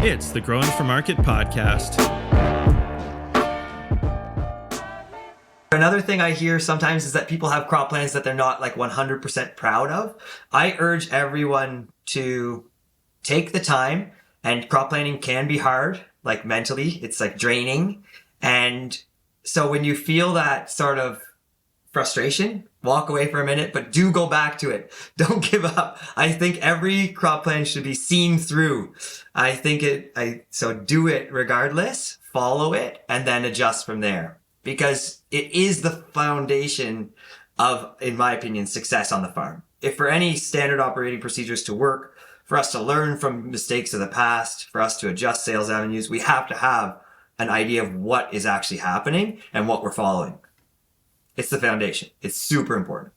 It's the Growing for Market podcast. Another thing I hear sometimes is that people have crop plans that they're not like 100% proud of. I urge everyone to take the time, and crop planning can be hard, like mentally, it's like draining. And so when you feel that sort of frustration, walk away for a minute, but do go back to it. Don't give up. I think every crop plan should be seen through. So do it regardless, follow it, and then adjust from there. Because it is the foundation of, in my opinion, success on the farm. If for any standard operating procedures to work, for us to learn from mistakes of the past, for us to adjust sales avenues, we have to have an idea of what is actually happening and what we're following. It's the foundation. It's super important.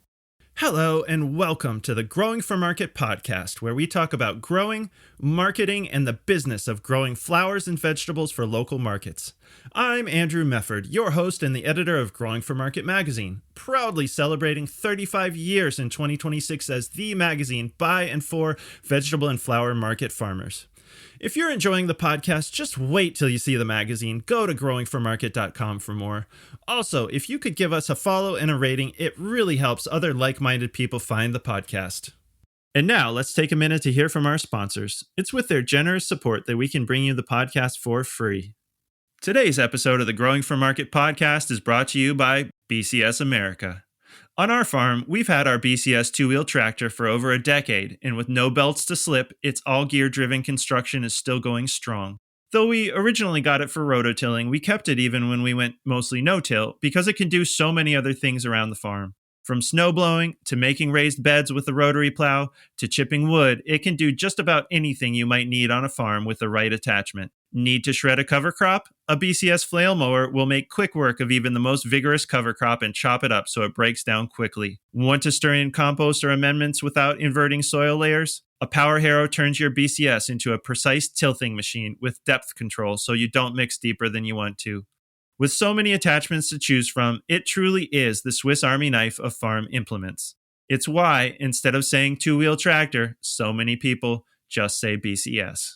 Hello and welcome to the Growing for Market podcast, where we talk about growing, marketing, and the business of growing flowers and vegetables for local markets. I'm Andrew Mefford, your host and the editor of Growing for Market magazine, proudly celebrating 35 years in 2026 as the magazine by and for vegetable and flower market farmers. If you're enjoying the podcast, just wait till you see the magazine. Go to growingformarket.com for more. Also, if you could give us a follow and a rating, it really helps other like-minded people find the podcast. And now, let's take a minute to hear from our sponsors. It's with their generous support that we can bring you the podcast for free. Today's episode of the Growing for Market podcast is brought to you by BCS America. On our farm, we've had our BCS two-wheel tractor for over a decade, and with no belts to slip, its all-gear-driven construction is still going strong. Though we originally got it for rototilling, we kept it even when we went mostly no-till because it can do so many other things around the farm. From snow blowing, to making raised beds with the rotary plow, to chipping wood, it can do just about anything you might need on a farm with the right attachment. Need to shred a cover crop? A BCS flail mower will make quick work of even the most vigorous cover crop and chop it up so it breaks down quickly. Want to stir in compost or amendments without inverting soil layers? A power harrow turns your BCS into a precise tilthing machine with depth control so you don't mix deeper than you want to. With so many attachments to choose from, it truly is the Swiss Army knife of farm implements. It's why, instead of saying two-wheel tractor, so many people just say BCS.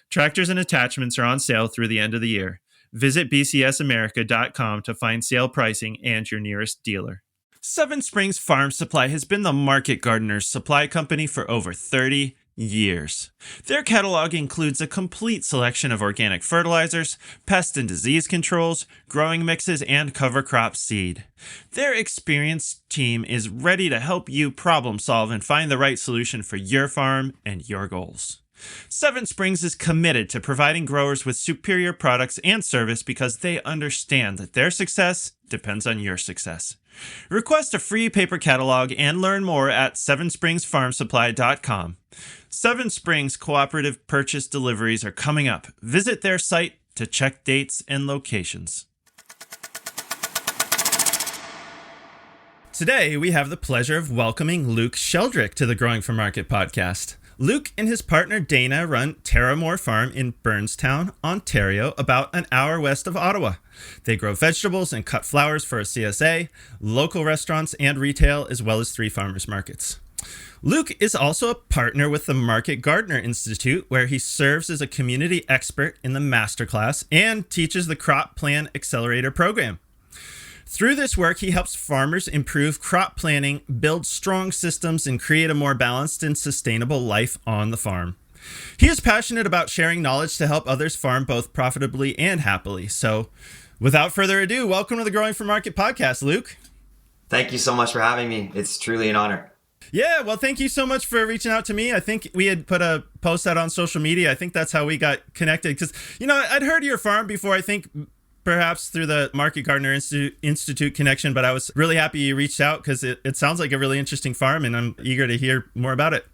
Tractors and attachments are on sale through the end of the year. Visit bcsamerica.com to find sale pricing and your nearest dealer. Seven Springs Farm Supply has been the market gardener's supply company for over 30 years. Their catalog includes a complete selection of organic fertilizers, pest and disease controls, growing mixes, and cover crop seed. Their experienced team is ready to help you problem solve and find the right solution for your farm and your goals. Seven Springs is committed to providing growers with superior products and service because they understand that their success depends on your success. Request a free paper catalog and learn more at sevenspringsfarmsupply.com. Seven Springs cooperative purchase deliveries are coming up. Visit their site to check dates and locations. Today, we have the pleasure of welcoming Luke Sheldrick to the Growing for Market podcast. Luke and his partner Dana run Terramor Farm in Burnstown, Ontario, about an hour west of Ottawa. They grow vegetables and cut flowers for a CSA, local restaurants and retail, as well as 3 farmers markets. Luke is also a partner with the Market Gardener Institute, where he serves as a community expert in the Masterclass and teaches the Crop Plan Accelerator program. Through this work, he helps farmers improve crop planning, build strong systems, and create a more balanced and sustainable life on the farm. He is passionate about sharing knowledge to help others farm both profitably and happily. So, without further ado, welcome to the Growing for Market podcast, Luke. Thank you so much for having me. It's truly an honor. Yeah, well, thank you so much for reaching out to me. I think we had put a post out on social media. I think that's how we got connected because, I'd heard of your farm before, I think perhaps through the Market Gardener Institute connection, but I was really happy you reached out because it sounds like a really interesting farm and I'm eager to hear more about it.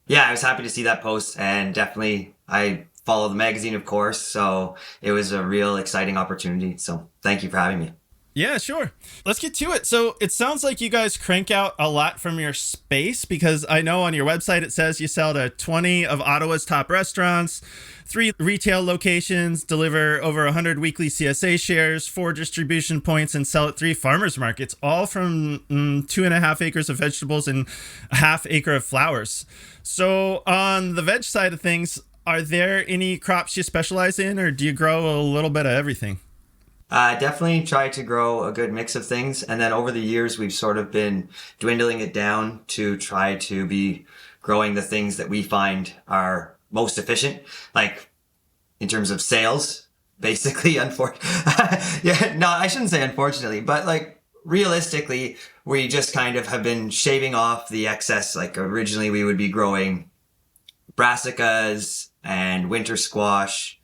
Yeah, I was happy to see that post, and definitely I follow the magazine, of course, so it was a real exciting opportunity. So thank you for having me. Yeah, sure. Let's get to it. So it sounds like you guys crank out a lot from your space because I know on your website it says you sell to 20 of Ottawa's top restaurants, 3 retail locations, deliver over 100 weekly CSA shares, 4 distribution points, and sell at 3 farmers markets, all from 2.5 acres of vegetables and a half acre of flowers. So on the veg side of things, Are there any crops you specialize in, or do you grow a little bit of everything? Definitely try to grow a good mix of things. And then over the years, we've sort of been dwindling it down to try to be growing the things that we find are most efficient, like in terms of sales, basically. Yeah, no, I shouldn't say unfortunately, but like realistically, we just kind of have been shaving off the excess. Like originally we would be growing brassicas and winter squash.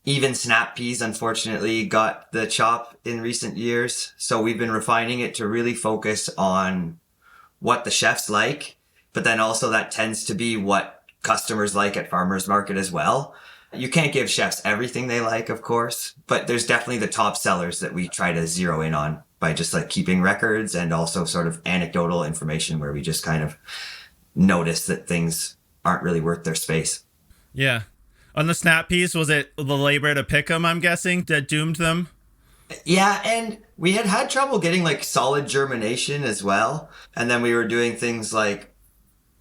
Even snap peas, unfortunately, got the chop in recent years. So we've been refining it to really focus on what the chefs like, but then also that tends to be what customers like at farmers market as well. You can't give chefs everything they like, of course, but there's definitely the top sellers that we try to zero in on by just like keeping records and also sort of anecdotal information where we just kind of notice that things aren't really worth their space. Yeah. On the snap peas, was it the labor to pick them, I'm guessing, that doomed them? Yeah, and we had trouble getting like solid germination as well. And then we were doing things like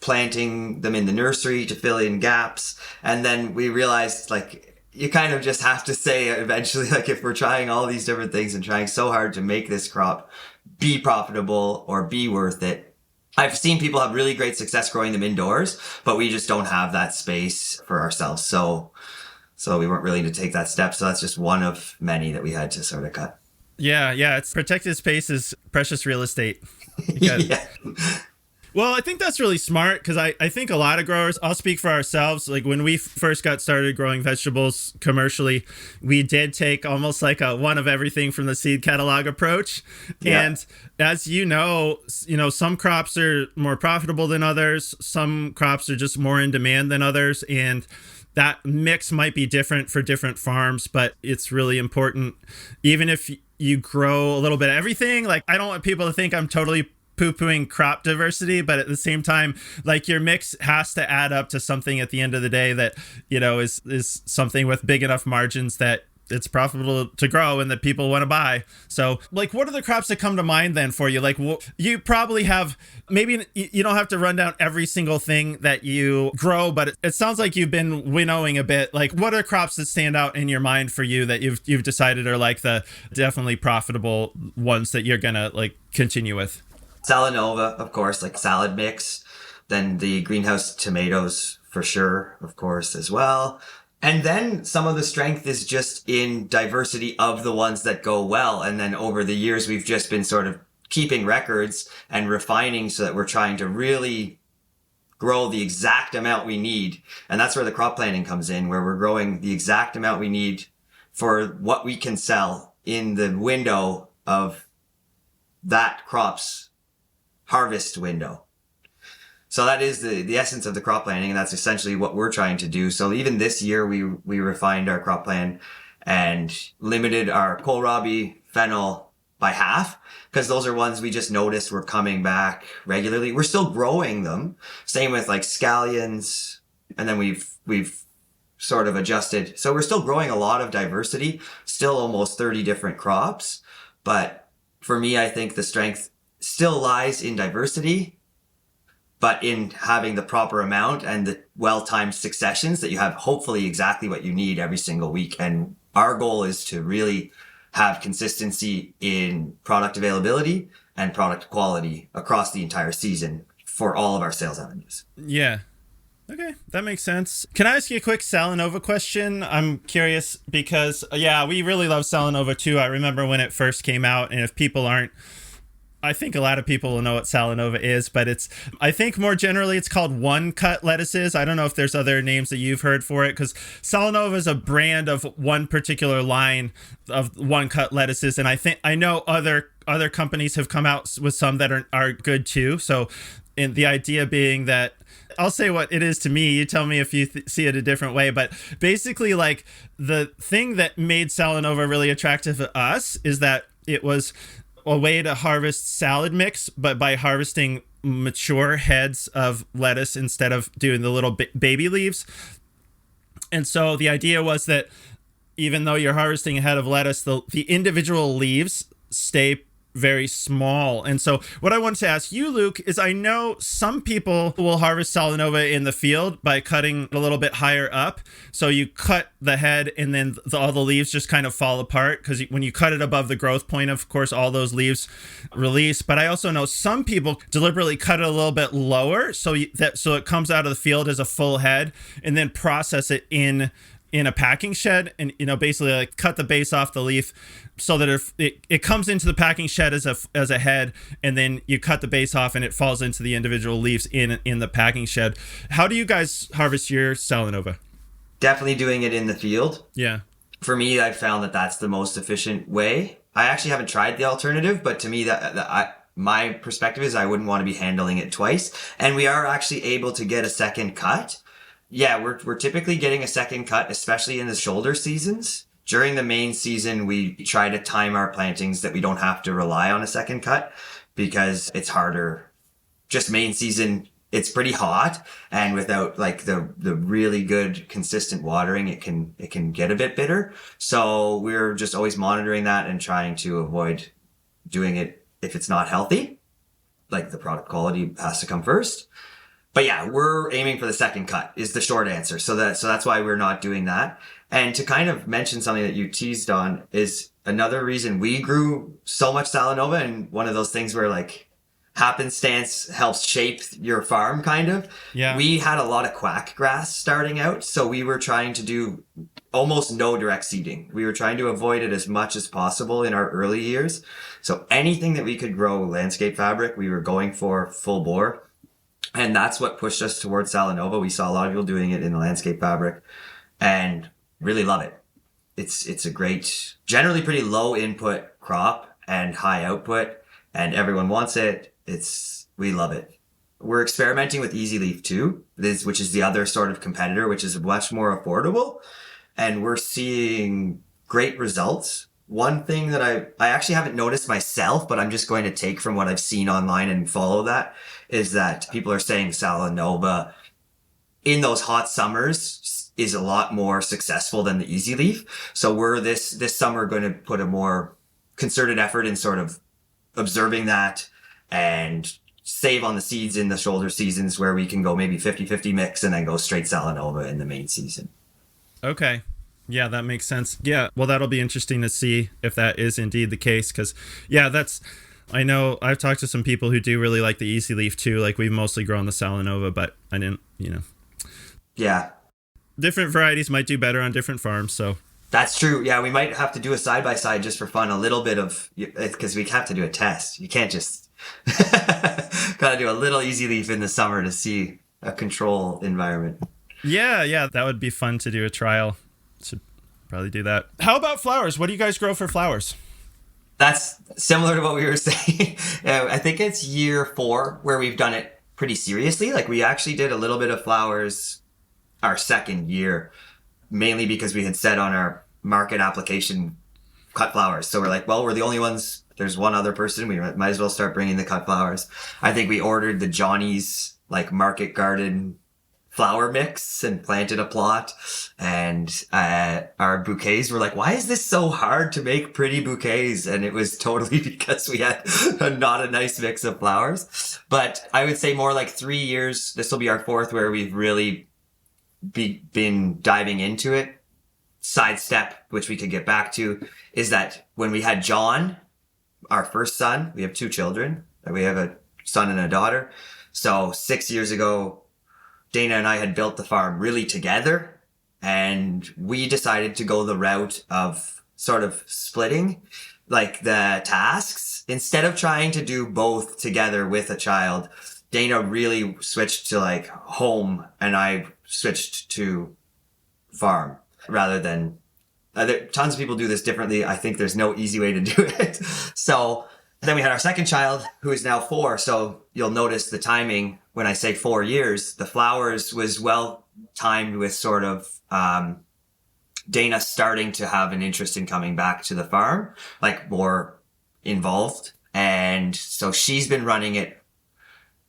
planting them in the nursery to fill in gaps. And then we realized like you kind of just have to say eventually, like if we're trying all these different things and trying so hard to make this crop be profitable or be worth it, I've seen people have really great success growing them indoors, but we just don't have that space for ourselves. So we weren't willing to take that step. So that's just one of many that we had to sort of cut. Yeah. It's protected space is precious real estate. Yeah. Well, I think that's really smart because I think a lot of growers, I'll speak for ourselves, like when we first got started growing vegetables commercially, we did take almost like a one of everything from the seed catalog approach. Yeah. And as you know, some crops are more profitable than others. Some crops are just more in demand than others. And that mix might be different for different farms, but it's really important. Even if you grow a little bit of everything, like I don't want people to think I'm totally poo-pooing crop diversity, but at the same time, like your mix has to add up to something at the end of the day that, is something with big enough margins that it's profitable to grow and that people want to buy. So like, what are the crops that come to mind then for you? Like you probably have, maybe you don't have to run down every single thing that you grow, but it sounds like you've been winnowing a bit. Like what are crops that stand out in your mind for you that you've decided are like the definitely profitable ones that you're going to like continue with? Salanova, of course, like salad mix. Then the greenhouse tomatoes for sure, of course, as well. And then some of the strength is just in diversity of the ones that go well. And then over the years, we've just been sort of keeping records and refining so that we're trying to really grow the exact amount we need. And that's where the crop planning comes in, where we're growing the exact amount we need for what we can sell in the window of that crop's harvest window. So that is the essence of the crop planning, and that's essentially what we're trying to do. So even this year, we refined our crop plan and limited our kohlrabi, fennel by half, because those are ones we just noticed were coming back regularly. We're still growing them. Same with like scallions, and then we've sort of adjusted. So we're still growing a lot of diversity, still almost 30 different crops. But for me, I think the strength still lies in diversity, but in having the proper amount and the well-timed successions that you have hopefully exactly what you need every single week. And our goal is to really have consistency in product availability and product quality across the entire season for all of our sales avenues. Yeah. Okay, that makes sense. Can I ask you a quick Salanova question? I'm curious because, we really love Salanova too. I remember when it first came out, and if people aren't, I think a lot of people will know what Salanova is, but I think more generally it's called one-cut lettuces. I don't know if there's other names that you've heard for it, because Salanova is a brand of one particular line of one-cut lettuces, and I know other companies have come out with some that are good too. So, and the idea being that, I'll say what it is to me, you tell me if you see it a different way, but basically like the thing that made Salanova really attractive to us is that it was a way to harvest salad mix, but by harvesting mature heads of lettuce instead of doing the little baby leaves. And so the idea was that even though you're harvesting a head of lettuce, the individual leaves stay very small. And so what I wanted to ask you, Luke, is I know some people will harvest Salanova in the field by cutting a little bit higher up. So you cut the head and then all the leaves just kind of fall apart, because when you cut it above the growth point, of course, all those leaves release. But I also know some people deliberately cut it a little bit lower so so it comes out of the field as a full head, and then process it in a packing shed, and basically like cut the base off the leaf so that it comes into the packing shed as a head, and then you cut the base off and it falls into the individual leaves in the packing shed. How do you guys harvest your Salanova? Definitely doing it in the field. Yeah. For me, I've found that that's the most efficient way. I actually haven't tried the alternative, but to me, my perspective is I wouldn't want to be handling it twice. And we are actually able to get a second cut. Yeah, we're typically getting a second cut, especially in the shoulder seasons. During the main season, we try to time our plantings that we don't have to rely on a second cut, because it's harder. Just main season, it's pretty hot, and without like the really good consistent watering, it can get a bit bitter. So we're just always monitoring that and trying to avoid doing it if it's not healthy. Like, the product quality has to come first. But yeah, we're aiming for the second cut is the short answer. So that's why we're not doing that. And to kind of mention something that you teased on, is another reason we grew so much Salanova, and one of those things where like happenstance helps shape your farm kind of. Yeah. We had a lot of quack grass starting out, so we were trying to do almost no direct seeding. We were trying to avoid it as much as possible in our early years. So anything that we could grow landscape fabric, we were going for full bore. And that's what pushed us towards Salanova. We saw a lot of people doing it in the landscape fabric and really love it. It's a great, generally pretty low input crop and high output, and everyone wants it. We love it. We're experimenting with Easy Leaf too, which is the other sort of competitor, which is much more affordable. And we're seeing great results. One thing that I actually haven't noticed myself, but I'm just going to take from what I've seen online and follow that, is that people are saying Salanova in those hot summers is a lot more successful than the Easy Leaf. So we're this summer going to put a more concerted effort in sort of observing that and save on the seeds in the shoulder seasons, where we can go maybe 50-50 mix and then go straight Salanova in the main season. Okay. Yeah, that makes sense. Yeah, well, that'll be interesting to see if that is indeed the case, because, yeah, I know I've talked to some people who do really like the Easy Leaf too. Like, we've mostly grown the Salanova, but I didn't, Yeah. Different varieties might do better on different farms, so. That's true. Yeah, we might have to do a side-by-side just for fun, a little bit of, because we have to do a test. You can't just, got to do a little Easy Leaf in the summer to see a control environment. Yeah, that would be fun to do a trial. Should probably do that. How about flowers? What do you guys grow for flowers? That's similar to what we were saying. I think it's year 4 where we've done it pretty seriously. Like, we actually did a little bit of flowers our second year, mainly because we had said on our market application, cut flowers. So we're like, well, we're the only ones. There's one other person. We might as well start bringing the cut flowers. I think we ordered the Johnny's like market garden flower mix and planted a plot, and our bouquets were like, why is this so hard to make pretty bouquets? And it was totally because we had not a nice mix of flowers. But I would say more like 3 years, this will be our 4th, where we've really been diving into it. Sidestep, which we could get back to, is that when we had John, our first son, we have 2 children, we have a son and a daughter. So 6 years ago, Dana and I had built the farm really together, and we decided to go the route of sort of splitting like the tasks. Instead of trying to do both together with a child, Dana really switched to like home, and I switched to farm rather than tons of people do this differently. I think there's no easy way to do it. So then we had our second child, who is now 4. So you'll notice the timing. When I say 4 years, the flowers was well timed with sort of Dana starting to have an interest in coming back to the farm, like more involved. And so she's been running it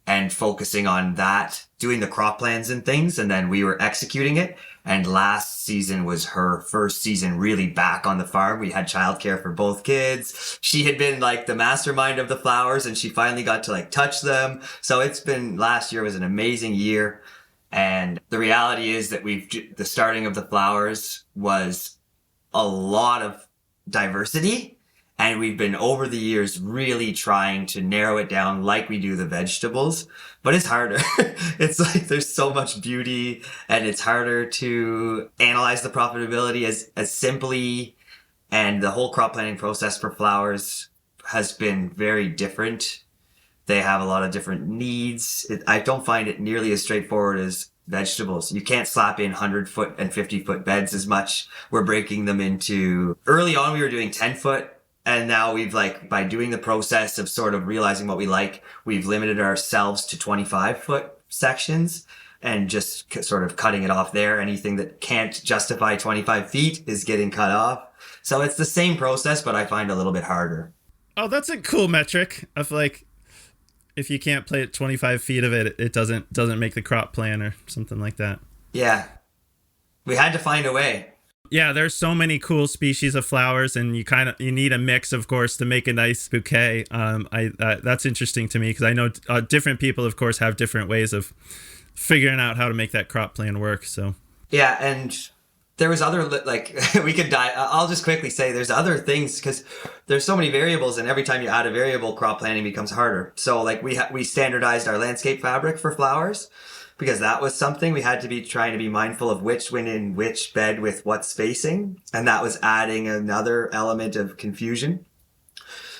and focusing on that, doing the crop plans and things. And then we were executing it. And last season was her first season really back on the farm. We had childcare for both kids. She had been like the mastermind of the flowers and she finally got to like touch them. So last year was an amazing year. And the reality is that the starting of the flowers was a lot of diversity. And we've been over the years really trying to narrow it down like we do the vegetables, but it's harder. It's like there's so much beauty and it's harder to analyze the profitability as simply. And the whole crop planning process for flowers has been very different. They have a lot of different needs. I don't find it nearly as straightforward as vegetables. You can't slap in 100-foot and 50-foot beds as much. We're breaking them into, early on we were doing 10-foot. And now by doing the process of sort of realizing what we like, we've limited ourselves to 25-foot sections and just sort of cutting it off there. Anything that can't justify 25 feet is getting cut off. So it's the same process, but I find a little bit harder. Oh, that's a cool metric of like, if you can't play at 25 feet of it, it doesn't make the crop plan or something like that. Yeah. We had to find a way. Yeah, there's so many cool species of flowers, and you need a mix, of course, to make a nice bouquet. That's interesting to me because I know different people, of course, have different ways of figuring out how to make that crop plan work. So yeah, and there was other we could die. I'll just quickly say there's other things because there's so many variables, and every time you add a variable, crop planning becomes harder. So like we standardized our landscape fabric for flowers, because that was something we had to be trying to be mindful of which went in which bed with what spacing. And that was adding another element of confusion.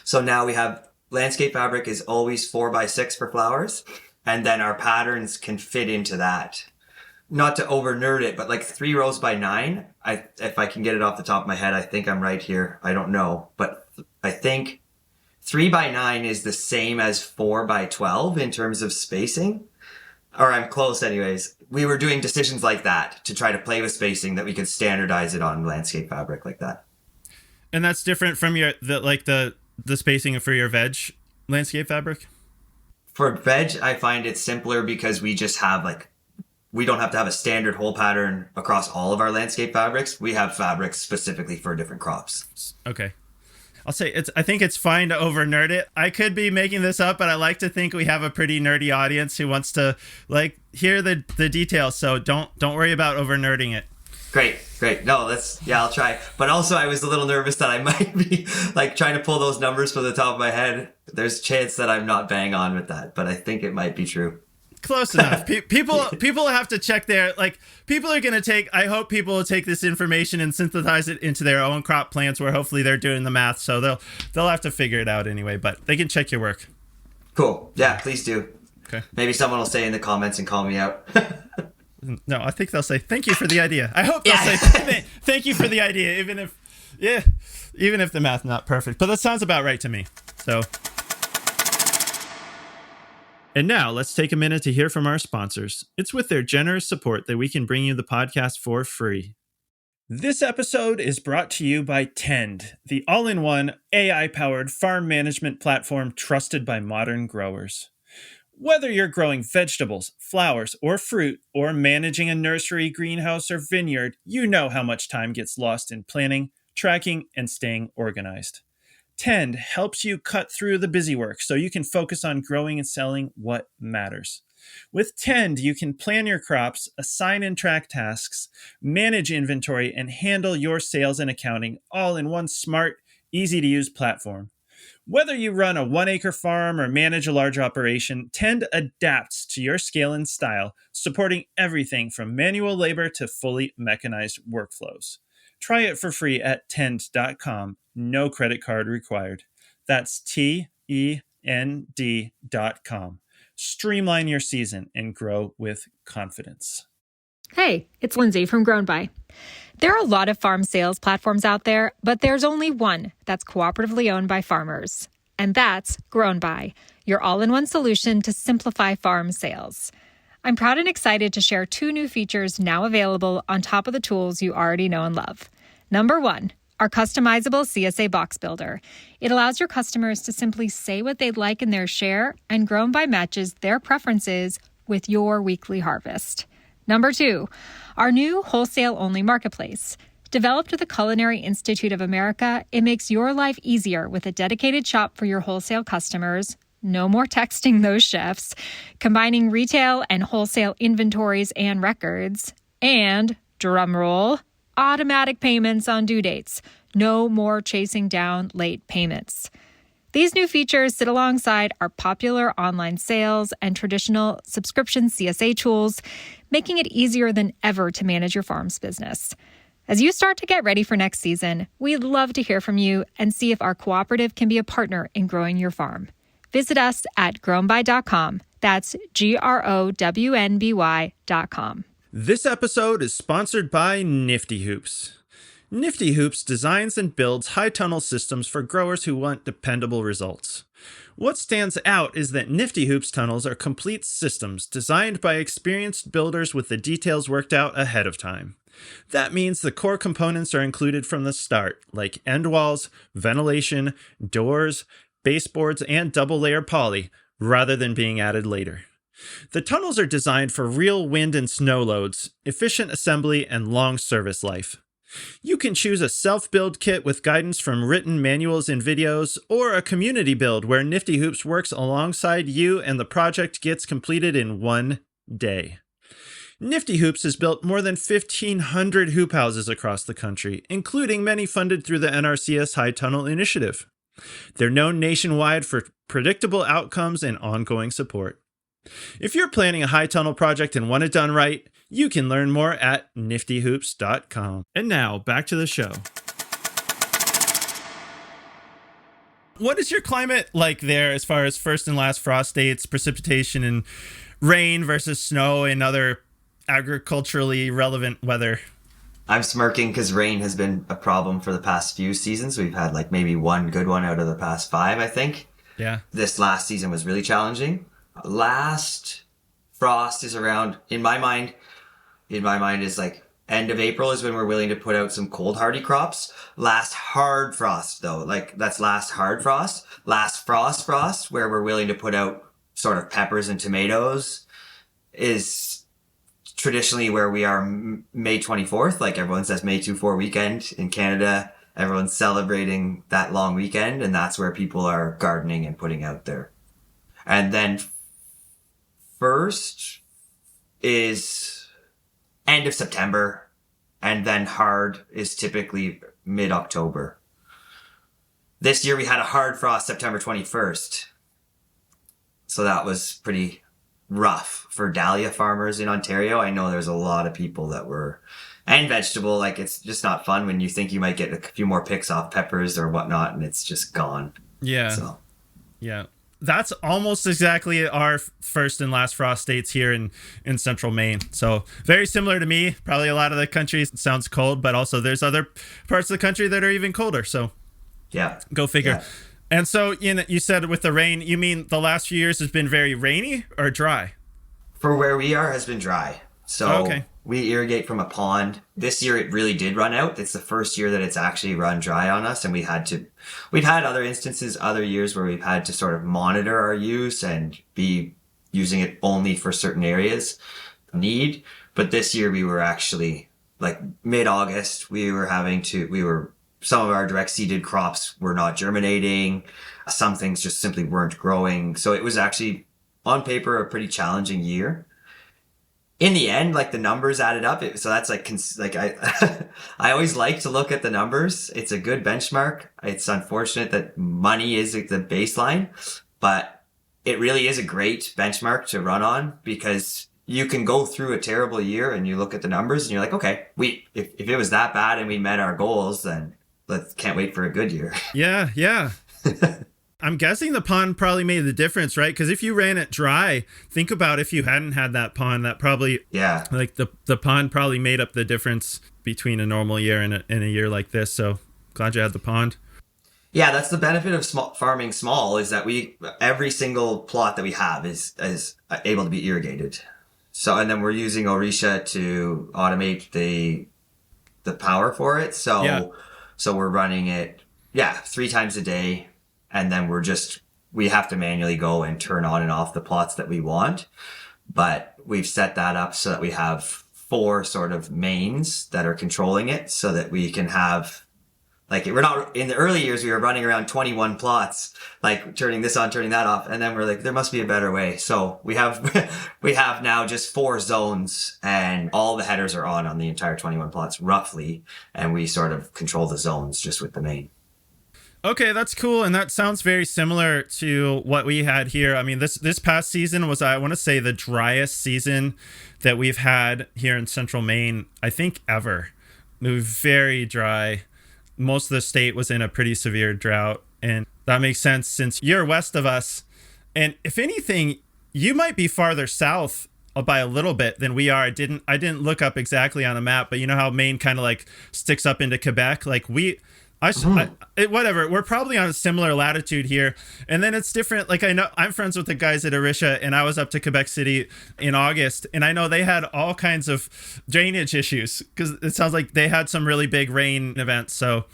So now we have landscape fabric is always 4x6 for flowers. And then our patterns can fit into that. Not to over nerd it, but like 3 rows by 9. If I can get it off the top of my head, I think I'm right here. I don't know, but I think 3 by 9 is the same as 4 by 12 in terms of spacing. Or I'm close anyways. We were doing decisions like that to try to play with spacing that we could standardize it on landscape fabric like that. And that's different from the spacing for your veg landscape fabric? For veg, I find it simpler because we just have we don't have to have a standard hole pattern across all of our landscape fabrics. We have fabrics specifically for different crops. Okay. I'll say I think it's fine to over nerd it. I could be making this up, but I like to think we have a pretty nerdy audience who wants to hear the details. So don't worry about over nerding it. Great. No, I'll try. But also I was a little nervous that I might be trying to pull those numbers from the top of my head. There's a chance that I'm not bang on with that, but I think it might be true. Close enough. People have to check their I hope people will take this information and synthesize it into their own crop plans where hopefully they're doing the math. So they'll have to figure it out anyway, but they can check your work. Cool. Yeah, please do. Okay. Maybe someone will say in the comments and call me out. No, I think they'll say, thank you for the idea. I hope they'll say, thank you for the idea, even if the math's not perfect. But that sounds about right to me. So. And now let's take a minute to hear from our sponsors. It's with their generous support that we can bring you the podcast for free. This episode is brought to you by Tend, the all-in-one AI-powered farm management platform trusted by modern growers. Whether you're growing vegetables, flowers, or fruit, or managing a nursery, greenhouse, or vineyard, you know how much time gets lost in planning, tracking, and staying organized. Tend helps you cut through the busy work so you can focus on growing and selling what matters. With Tend, you can plan your crops, assign and track tasks, manage inventory, and handle your sales and accounting all in one smart, easy-to-use platform. Whether you run a 1-acre farm or manage a large operation, Tend adapts to your scale and style, supporting everything from manual labor to fully mechanized workflows. Try it for free at tend.com. No credit card required. That's TEND.com. Streamline your season and grow with confidence. Hey, it's Lindsay from Grown By. There are a lot of farm sales platforms out there, but there's only one that's cooperatively owned by farmers. And that's Grown By, your all-in-one solution to simplify farm sales. I'm proud and excited to share 2 new features now available on top of the tools you already know and love. Number 1, our customizable CSA box builder. It allows your customers to simply say what they'd like in their share, and Grown By matches their preferences with your weekly harvest. Number 2, our new wholesale-only marketplace. Developed with the Culinary Institute of America, it makes your life easier with a dedicated shop for your wholesale customers. No more texting those chefs. Combining retail and wholesale inventories and records. And, drumroll, automatic payments on due dates. No more chasing down late payments. These new features sit alongside our popular online sales and traditional subscription CSA tools, making it easier than ever to manage your farm's business. As you start to get ready for next season, we'd love to hear from you and see if our cooperative can be a partner in growing your farm. Visit us at grownby.com. That's GROWNBY.com. This episode is sponsored by Nifty Hoops. Nifty Hoops designs and builds high tunnel systems for growers who want dependable results. What stands out is that Nifty Hoops tunnels are complete systems designed by experienced builders with the details worked out ahead of time. That means the core components are included from the start, like end walls, ventilation, doors, baseboards, and double-layer poly, rather than being added later. The tunnels are designed for real wind and snow loads, efficient assembly, and long service life. You can choose a self-build kit with guidance from written manuals and videos, or a community build where Nifty Hoops works alongside you and the project gets completed in one day. Nifty Hoops has built more than 1,500 hoop houses across the country, including many funded through the NRCS High Tunnel Initiative. They're known nationwide for predictable outcomes and ongoing support. If you're planning a high tunnel project and want it done right, you can learn more at niftyhoops.com. And now, back to the show. What is your climate like there as far as first and last frost dates, precipitation, and rain versus snow and other agriculturally relevant weather? I'm smirking because rain has been a problem for the past few seasons. We've had like maybe one good one out of the past 5, I think. Yeah. This last season was really challenging. Last frost is around, in my mind is like end of April is when we're willing to put out some cold hardy crops. Last hard frost though, like that's last hard frost. Last frost where we're willing to put out sort of peppers and tomatoes is traditionally where we are May 24th. Like everyone says May 24 weekend in Canada. Everyone's celebrating that long weekend, and that's where people are gardening and putting out there. And then first is end of September, and then hard is typically mid-October. This year we had a hard frost September 21st. So that was pretty rough for dahlia farmers in Ontario. I know there's a lot of people that were, and vegetable, like it's just not fun when you think you might get a few more picks off peppers or whatnot and it's just gone. Yeah. So. Yeah. That's almost exactly our first and last frost dates here in central Maine. So very similar to me. Probably a lot of the country sounds cold, but also there's other parts of the country that are even colder. So yeah, go figure. Yeah. And so you said with the rain, you mean the last few years has been very rainy or dry? For where we are has been dry. So we irrigate from a pond. This year it really did run out. It's the first year that it's actually run dry on us, and we've had other instances, other years where we've had to sort of monitor our use and be using it only for certain areas of need. But this year we were actually like mid-August, some of our direct seeded crops were not germinating. Some things just simply weren't growing. So it was actually on paper a pretty challenging year. In the end, like the numbers added up. So that's like I always like to look at the numbers. It's a good benchmark. It's unfortunate that money is the baseline, but it really is a great benchmark to run on, because you can go through a terrible year and you look at the numbers and you're like, okay, if it was that bad and we met our goals, then can't wait for a good year. Yeah. Yeah. I'm guessing the pond probably made the difference, right? Because if you ran it dry, think about if you hadn't had that pond, that probably, like the pond probably made up the difference between a normal year and a year like this. So glad you had the pond. Yeah, that's the benefit of farming small, is that every single plot that we have is able to be irrigated. So, and then we're using Orisha to automate the power for it. So So we're running it, 3 times a day. And then we have to manually go and turn on and off the plots that we want. But we've set that up so that we have 4 sort of mains that are controlling it so that we can have, like, we're not, in the early years, we were running around 21 plots, like turning this on, turning that off. And then we're like, there must be a better way. So we have, we have now just 4 zones and all the headers are on the entire 21 plots roughly. And we sort of control the zones just with the main. Okay, that's cool, and that sounds very similar to what we had here. I mean, this past season was, I want to say, the driest season that we've had here in Central Maine, I think, ever. It was very dry. Most of the state was in a pretty severe drought, and that makes sense since you're west of us. And if anything, you might be farther south by a little bit than we are. I didn't look up exactly on a map, but you know how Maine kind of like sticks up into Quebec, like whatever. We're probably on a similar latitude here. And then it's different. Like, I know I'm friends with the guys at Orisha, and I was up to Quebec City in August, and I know they had all kinds of drainage issues because it sounds like they had some really big rain events. So,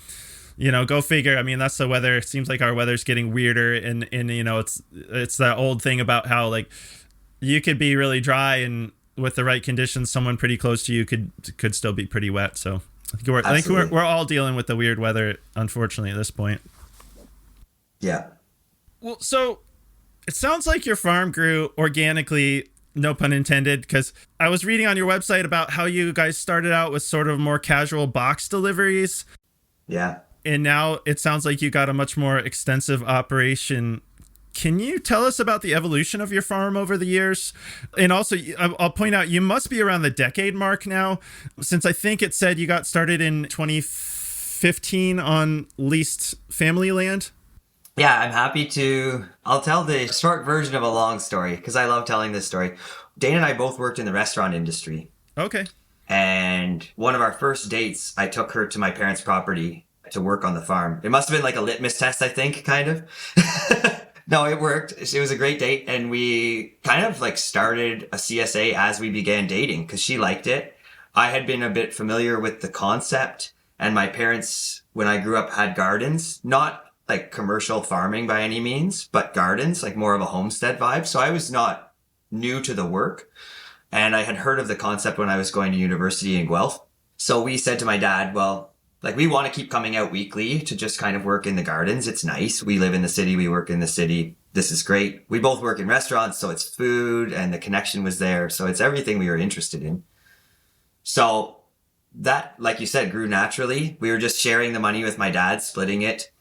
you know, go figure. I mean, that's the weather. It seems like our weather's getting weirder, and you know, it's that old thing about how, like, you could be really dry, and with the right conditions, someone pretty close to you could still be pretty wet. So I think we're all dealing with the weird weather, unfortunately, at this point. Yeah. Well, so it sounds like your farm grew organically, no pun intended, because I was reading on your website about how you guys started out with sort of more casual box deliveries. Yeah. And now it sounds like you got a much more extensive operation. Can you tell us about the evolution of your farm over the years? And also, I'll point out, you must be around the decade mark now, since I think it said you got started in 2015 on leased family land. Yeah, I'm happy to. I'll tell the short version of a long story because I love telling this story. Dana and I both worked in the restaurant industry. Okay. And one of our first dates, I took her to my parents' property to work on the farm. It must have been like a litmus test, I think, kind of. No, it worked. It was a great date. And we kind of like started a CSA as we began dating because she liked it. I had been a bit familiar with the concept, and my parents, when I grew up, had gardens, not like commercial farming by any means, but gardens, like more of a homestead vibe. So I was not new to the work. And I had heard of the concept when I was going to university in Guelph. So we said to my dad, well, like, we want to keep coming out weekly to just kind of work in the gardens. It's nice. We live in the city. We work in the city. This is great. We both work in restaurants, so it's food and the connection was there. So it's everything we were interested in. So that, like you said, grew naturally. We were just sharing the money with my dad, splitting it.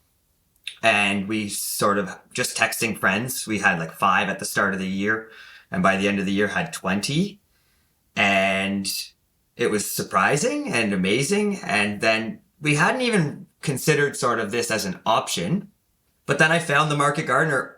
And we sort of just texting friends. We had like 5 at the start of the year. And by the end of the year had 20. And it was surprising and amazing. And then we hadn't even considered sort of this as an option. But then I found the Market Gardener,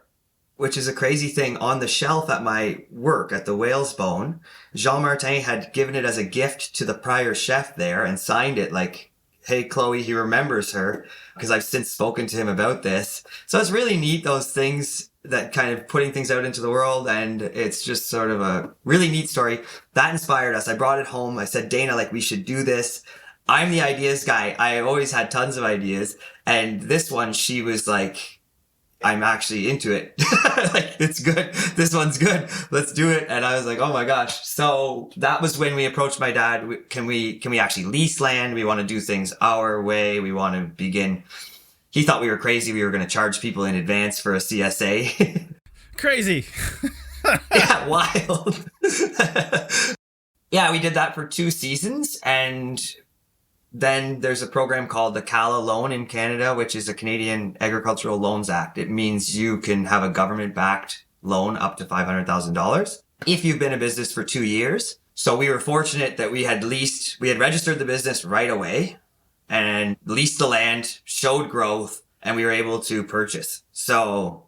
which is a crazy thing, on the shelf at my work at the Whale's Bone. Jean Martin had given it as a gift to the prior chef there and signed it like, hey, Chloe, he remembers her, because I've since spoken to him about this. So it's really neat, those things, that kind of putting things out into the world. And it's just sort of a really neat story that inspired us. I brought it home. I said, Dana, like, we should do this. I'm the ideas guy. I always had tons of ideas. And this one, she was like, I'm actually into it. Like, it's good. This one's good. Let's do it. And I was like, oh my gosh. So that was when we approached my dad. Can we actually lease land? We want to do things our way. We want to begin. He thought we were crazy. We were going to charge people in advance for a CSA. Crazy. Yeah, wild. Yeah, we did that for 2 seasons. And then there's a program called the CALA loan in Canada, which is a Canadian Agricultural Loans Act. It means you can have a government-backed loan up to $500,000 if you've been a business for 2 years. So we were fortunate that we had registered the business right away and leased the land, showed growth, and we were able to purchase. So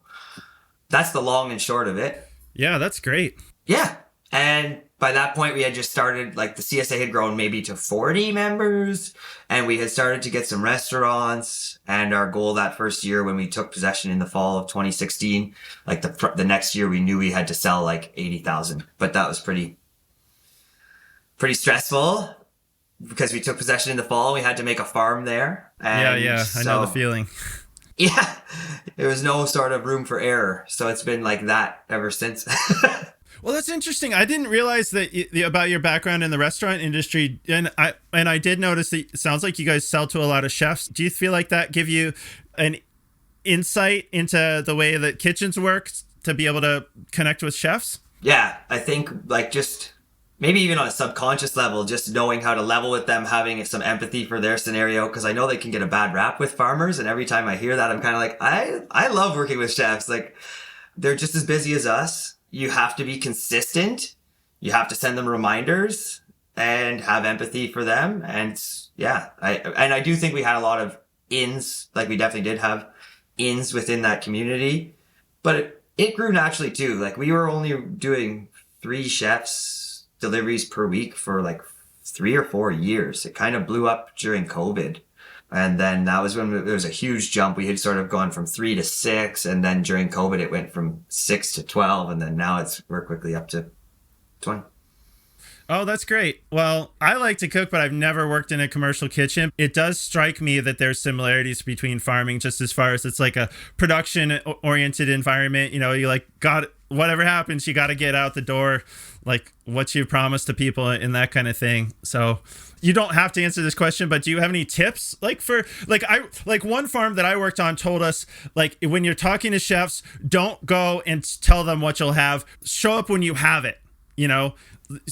that's the long and short of it. Yeah, that's great. Yeah. And by that point, we had just started, like, the CSA had grown maybe to 40 members, and we had started to get some restaurants. And our goal that first year, when we took possession in the fall of 2016, like the next year, we knew we had to sell like 80,000, but that was pretty stressful. because we took possession in the fall. We had to make a farm there. And Yeah, I know the feeling. Yeah, there was no sort of room for error. So it's been like that ever since. Well, that's interesting. I didn't realize that about your background in the restaurant industry, and I did notice that it sounds like you guys sell to a lot of chefs. Do you feel like that give you an insight into the way that kitchens work to be able to connect with chefs? Yeah, I think like just maybe even on a subconscious level, just knowing how to level with them, having some empathy for their scenario, because I know they can get a bad rap with farmers, and every time I hear that, I'm kind of like, I love working with chefs. Like, they're just as busy as us. You have to be consistent. You have to send them reminders and have empathy for them. And yeah, I do think we had a lot of ins, like we definitely did have ins within that community, but it grew naturally too. Like, we were only doing 3 chefs deliveries per week for like 3 or 4 years. It kind of blew up during COVID. And then that was when there was a huge jump. We had sort of gone from 3 to 6. And then during COVID, it went from 6 to 12. And then now we're quickly up to 20. Oh, that's great. Well, I like to cook, but I've never worked in a commercial kitchen. It does strike me that there's similarities between farming, just as far as it's like a production oriented environment. You know, you like whatever happens, you got to get out the door, like what you promised to people and that kind of thing. So you don't have to answer this question, but do you have any tips? Like one farm that I worked on told us, like, when you're talking to chefs, don't go and tell them what you'll have. Show up when you have it, you know?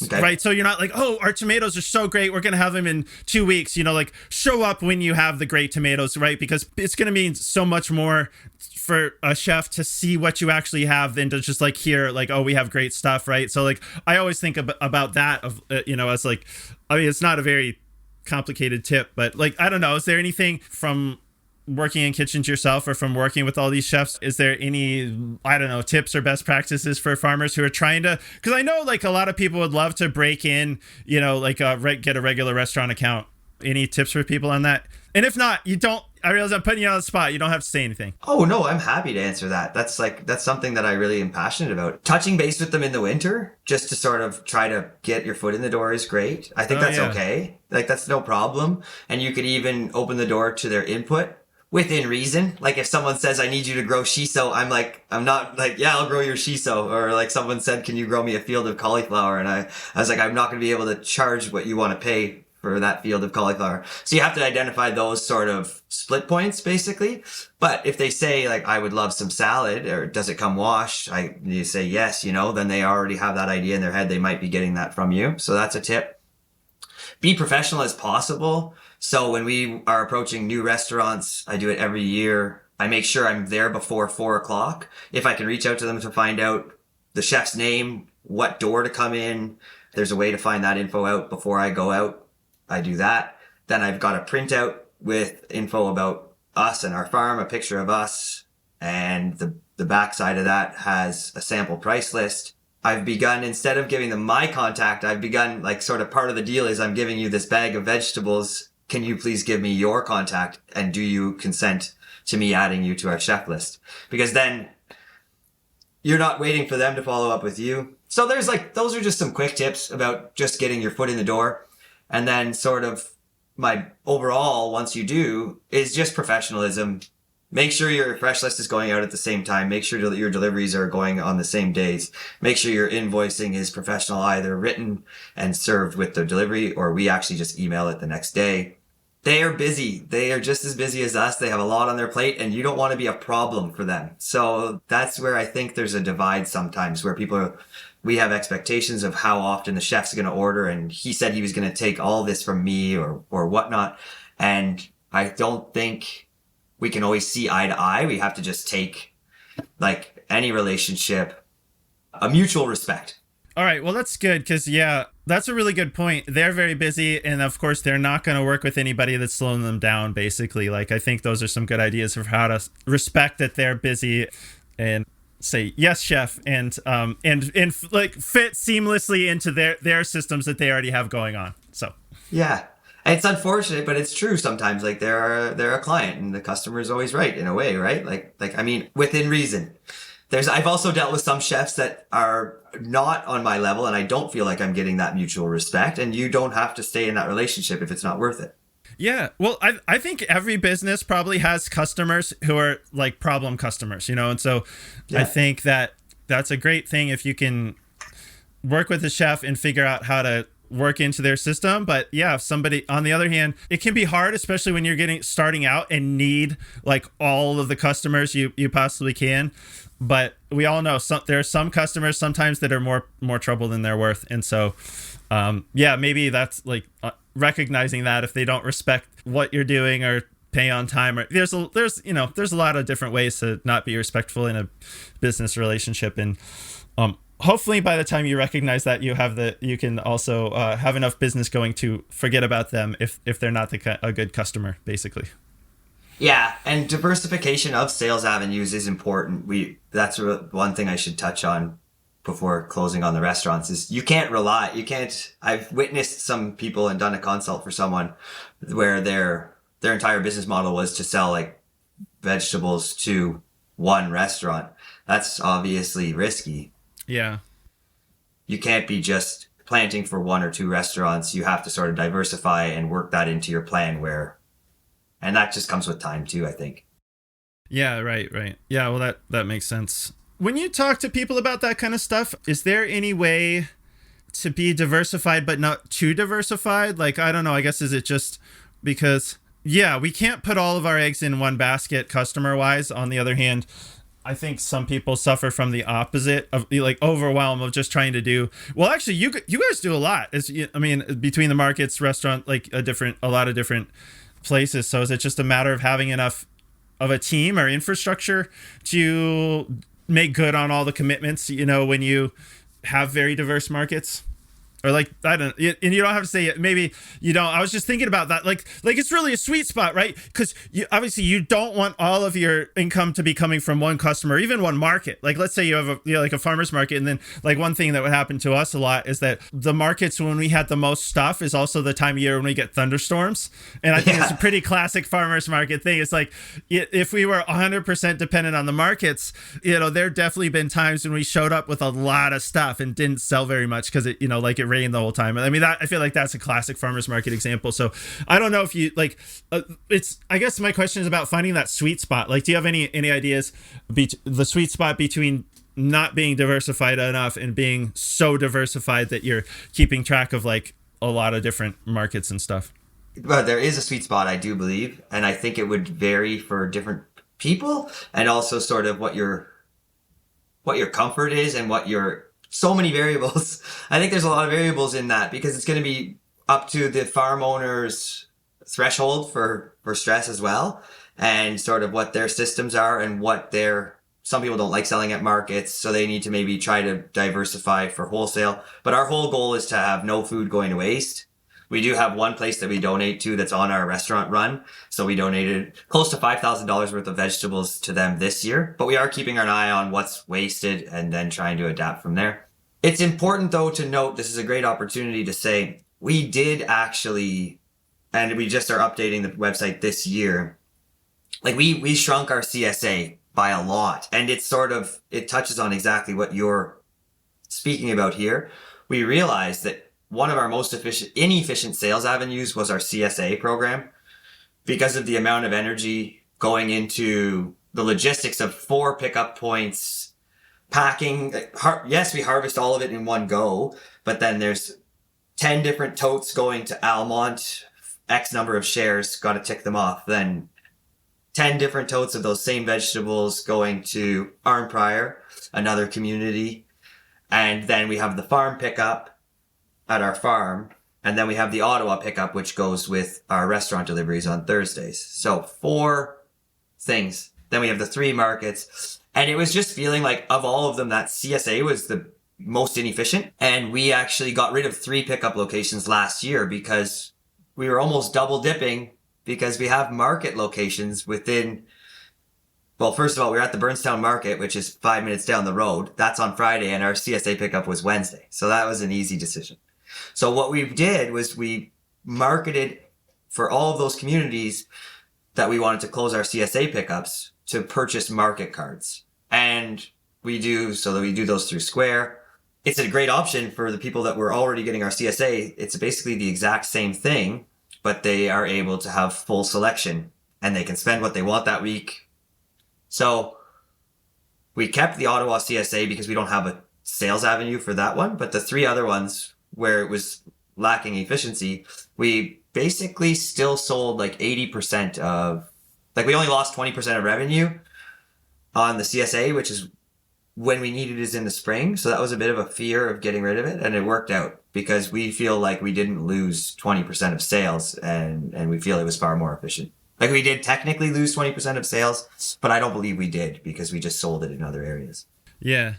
Okay. Right. So you're not like, oh, our tomatoes are so great, we're going to have them in 2 weeks, you know, like, show up when you have the great tomatoes, right? Because it's going to mean so much more for a chef to see what you actually have than to just like hear like, oh, we have great stuff. Right. So like, I always think about that of, you know, as like, I mean, it's not a very complicated tip, but like, I don't know, is there anything from working in kitchens yourself or from working with all these chefs, is there any, I don't know, tips or best practices for farmers who are trying to, because I know like a lot of people would love to break in, you know, like get a regular restaurant account. Any tips for people on that? And if not, you don't, I realize I'm putting you on the spot. You don't have to say anything. Oh no, I'm happy to answer that. That's something that I really am passionate about. Touching base with them in the winter, just to sort of try to get your foot in the door, is great. I think that's okay. Like, that's no problem. And you could even open the door to their input within reason. Like, if someone says, I need you to grow shiso, I'm not like, yeah, I'll grow your shiso. Or like someone said, can you grow me a field of cauliflower? And I was like, I'm not going to be able to charge what you want to pay for that field of cauliflower. So you have to identify those sort of split points, basically. But if they say, like, I would love some salad, or does it come washed? You say yes, you know, then they already have that idea in their head. They might be getting that from you. So that's a tip. Be professional as possible. So when we are approaching new restaurants, I do it every year. I make sure I'm there before 4:00. If I can reach out to them to find out the chef's name, what door to come in, there's a way to find that info out before I go out. I do that. Then I've got a printout with info about us and our farm, a picture of us, and the backside of that has a sample price list. I've begun, instead of giving them my contact, I've begun, like, sort of part of the deal is I'm giving you this bag of vegetables. Can you please give me your contact? And do you consent to me adding you to our chef list? Because then you're not waiting for them to follow up with you. So those are just some quick tips about just getting your foot in the door. And then sort of my overall, once you do, is just professionalism. Make sure your fresh list is going out at the same time. Make sure that your deliveries are going on the same days. Make sure your invoicing is professional, either written and served with the delivery, or we actually just email it the next day. They are busy. They are just as busy as us. They have a lot on their plate, and you don't want to be a problem for them. So that's where I think there's a divide sometimes, where we have expectations of how often the chef's going to order, and he said he was going to take all this from me or whatnot. And I don't think we can always see eye to eye. We have to just take, like any relationship, a mutual respect. All right. Well, that's good, because, yeah, that's a really good point. They're very busy, and of course, they're not going to work with anybody that's slowing them down, basically. Like, I think those are some good ideas of how to respect that they're busy and say yes, chef, and like fit seamlessly into their systems that they already have going on. So yeah, it's unfortunate, but it's true sometimes. Like, they're a client, and the customer is always right in a way, right? Like I mean, within reason. I've also dealt with some chefs that are not on my level, and I don't feel like I'm getting that mutual respect, and you don't have to stay in that relationship if it's not worth it. Yeah. Well, I think every business probably has customers who are like problem customers, and so I think that's a great thing if you can work with the chef and figure out how to work into their system. But yeah, if somebody, on the other hand, it can be hard, especially when you're starting out and need like all of the customers you possibly can. But we all know there are some customers sometimes that are more trouble than they're worth. And so, maybe that's like recognizing that if they don't respect what you're doing or pay on time, or there's a lot of different ways to not be respectful in a business relationship. And hopefully by the time you recognize that, you can also have enough business going to forget about them if they're not a good customer, basically. Yeah, and diversification of sales avenues is important. That's one thing I should touch on before closing on the restaurants is I've witnessed some people and done a consult for someone where their entire business model was to sell like vegetables to one restaurant. That's obviously risky. Yeah. You can't be just planting for one or two restaurants. You have to sort of diversify and work that into your plan and that just comes with time too, I think. Yeah, right. Yeah, well, that makes sense. When you talk to people about that kind of stuff, is there any way to be diversified but not too diversified? Like, I don't know, I guess is it just because, we can't put all of our eggs in one basket customer-wise. On the other hand, I think some people suffer from the opposite of like overwhelm of just trying to do well. Actually, you guys do a lot. Between the markets, restaurant, like a lot of different places. So is it just a matter of having enough of a team or infrastructure to make good on all the commitments, when you have very diverse markets? Or like, I don't, and you don't have to say it. Maybe you don't. I was just thinking about that. Like it's really a sweet spot, right? Because obviously you don't want all of your income to be coming from one customer, or even one market. Like, let's say you have like a farmer's market. And then like one thing that would happen to us a lot is that the markets when we had the most stuff is also the time of year when we get thunderstorms. And I think it's a pretty classic farmer's market thing. It's like, if we were 100% dependent on the markets, there definitely been times when we showed up with a lot of stuff and didn't sell very much because it rain the whole time. I feel like that's a classic farmer's market example. So I don't know if you like I guess my question is about finding that sweet spot. Like, do you have any ideas the sweet spot between not being diversified enough and being so diversified that you're keeping track of like a lot of different markets and stuff? Well, there is a sweet spot, I do believe, and I think it would vary for different people, and also sort of what your comfort is and so many variables. I think there's a lot of variables in that because it's going to be up to the farm owner's threshold for stress as well, and sort of what their systems are and some people don't like selling at markets, so they need to maybe try to diversify for wholesale. But our whole goal is to have no food going to waste. We do have one place that we donate to that's on our restaurant run. So we donated close to $5,000 worth of vegetables to them this year. But we are keeping an eye on what's wasted and then trying to adapt from there. It's important, though, to note this is a great opportunity to say we did actually, and we just are updating the website this year. Like we shrunk our CSA by a lot. And it touches on exactly what you're speaking about here. We realized that one of our most inefficient sales avenues was our CSA program because of the amount of energy going into the logistics of 4 pickup points, packing. Yes, we harvest all of it in one go, but then there's 10 different totes going to Almont, X number of shares, got to tick them off. Then 10 different totes of those same vegetables going to Arnprior, another community. And then we have the farm pickup at our farm, and then we have the Ottawa pickup, which goes with our restaurant deliveries on Thursdays. So 4 things. Then we have the 3 markets, and it was just feeling like of all of them, that CSA was the most inefficient. And we actually got rid of 3 pickup locations last year because we were almost double dipping because we have market locations within. Well, first of all, we're at the Burnstown market, which is 5 minutes down the road. That's on Friday, and our CSA pickup was Wednesday. So that was an easy decision. So what we did was we marketed for all of those communities that we wanted to close our CSA pickups to purchase market cards. And we do those through Square. It's a great option for the people that were already getting our CSA. It's basically the exact same thing, but they are able to have full selection and they can spend what they want that week. So we kept the Ottawa CSA because we don't have a sales avenue for that one, but the 3 other ones where it was lacking efficiency, we basically still sold like 80% of, like we only lost 20% of revenue on the CSA, which is when we needed it in the spring. So that was a bit of a fear of getting rid of it. And it worked out because we feel like we didn't lose 20% of sales and we feel it was far more efficient. Like we did technically lose 20% of sales, but I don't believe we did because we just sold it in other areas. Yeah.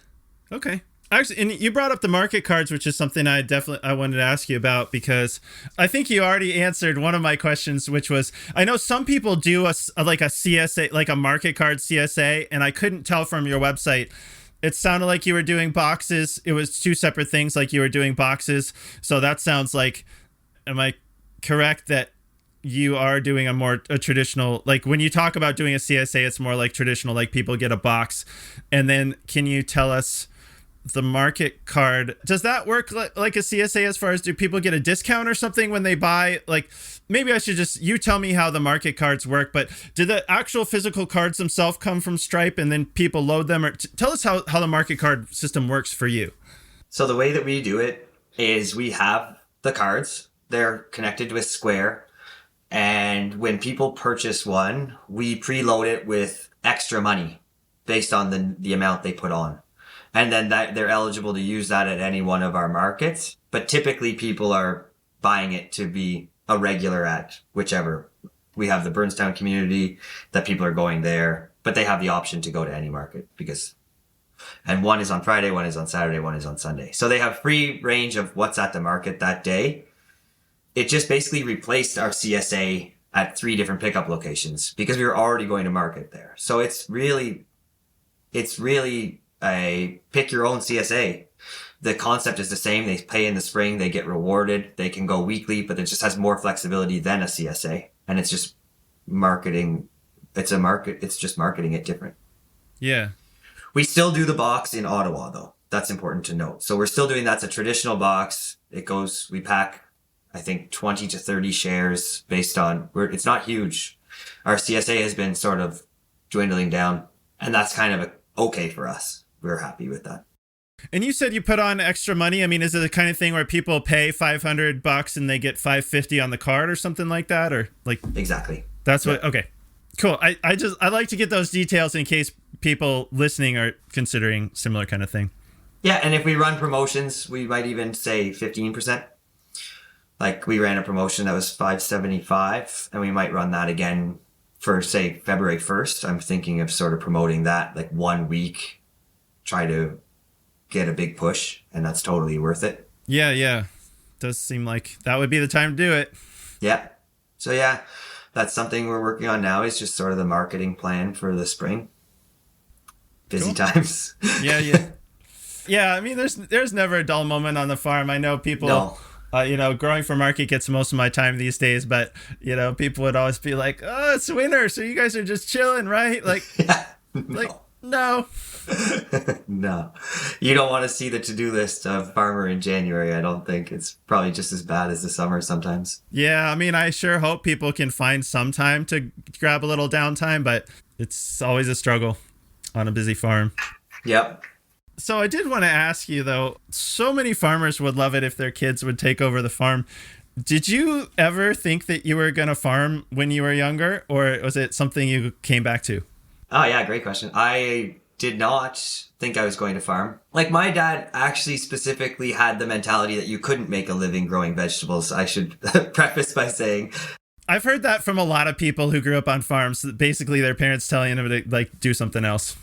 Okay. Actually, and you brought up the market cards, which is something I wanted to ask you about, because I think you already answered one of my questions, which was, I know some people do a CSA, like a market card CSA, and I couldn't tell from your website. It sounded like you were doing boxes. It was 2 separate things, like you were doing boxes. So that sounds like, am I correct that you are doing a traditional, like when you talk about doing a CSA, it's more like traditional, like people get a box. And then can you tell us the market card, does that work like a CSA as far as, do people get a discount or something when they buy? Like maybe I should just, you tell me how the market cards work, but do the actual physical cards themselves come from Stripe and then people load them? Or tell us how the market card system works for you. So the way that we do it is we have the cards, they're connected with Square. And when people purchase one, we preload it with extra money based on the amount they put on. And then that they're eligible to use that at any one of our markets. But typically people are buying it to be a regular at whichever. We have the Burnstown community that people are going there, but they have the option to go to any market and one is on Friday, one is on Saturday, one is on Sunday. So they have free range of what's at the market that day. It just basically replaced our CSA at 3 different pickup locations because we were already going to market there. So it's really a pick your own CSA. The concept is the same. They pay in the spring, they get rewarded. They can go weekly, but it just has more flexibility than a CSA. And it's just marketing. It's just marketing it different. Yeah. We still do the box in Ottawa though. That's important to note. So we're still doing, that's a traditional box. We pack, I think 20 to 30 shares based on, it's not huge. Our CSA has been sort of dwindling down and that's kind of okay for us. We're happy with that. And you said you put on extra money. I mean, is it the kind of thing where people pay $500 and they get $550 on the card or something like that? Or like, exactly. That's what, okay, cool. I like to get those details in case people listening are considering similar kind of thing. Yeah. And if we run promotions, we might even say 15%. Like we ran a promotion that was $575 and we might run that again for say February 1st. I'm thinking of sort of promoting that like 1 week, try to get a big push, and that's totally worth it. Yeah. Does seem like that would be the time to do it. Yeah. So yeah, that's something we're working on now, is just sort of the marketing plan for the spring. Busy times. Yeah. Yeah, I mean, there's never a dull moment on the farm. I know people... No. Growing for market gets most of my time these days, but, people would always be like, oh, it's winter, so you guys are just chilling, right? Like, yeah. No. No. You don't want to see the to-do list of farmer in January, I don't think. It's probably just as bad as the summer sometimes. Yeah, I mean, I sure hope people can find some time to grab a little downtime, but it's always a struggle on a busy farm. Yep. So I did want to ask you, though, so many farmers would love it if their kids would take over the farm. Did you ever think that you were going to farm when you were younger, or was it something you came back to? Oh, yeah, great question. I did not think I was going to farm. Like, my dad actually specifically had the mentality that you couldn't make a living growing vegetables. I should preface by saying... I've heard that from a lot of people who grew up on farms, basically their parents telling them to, do something else.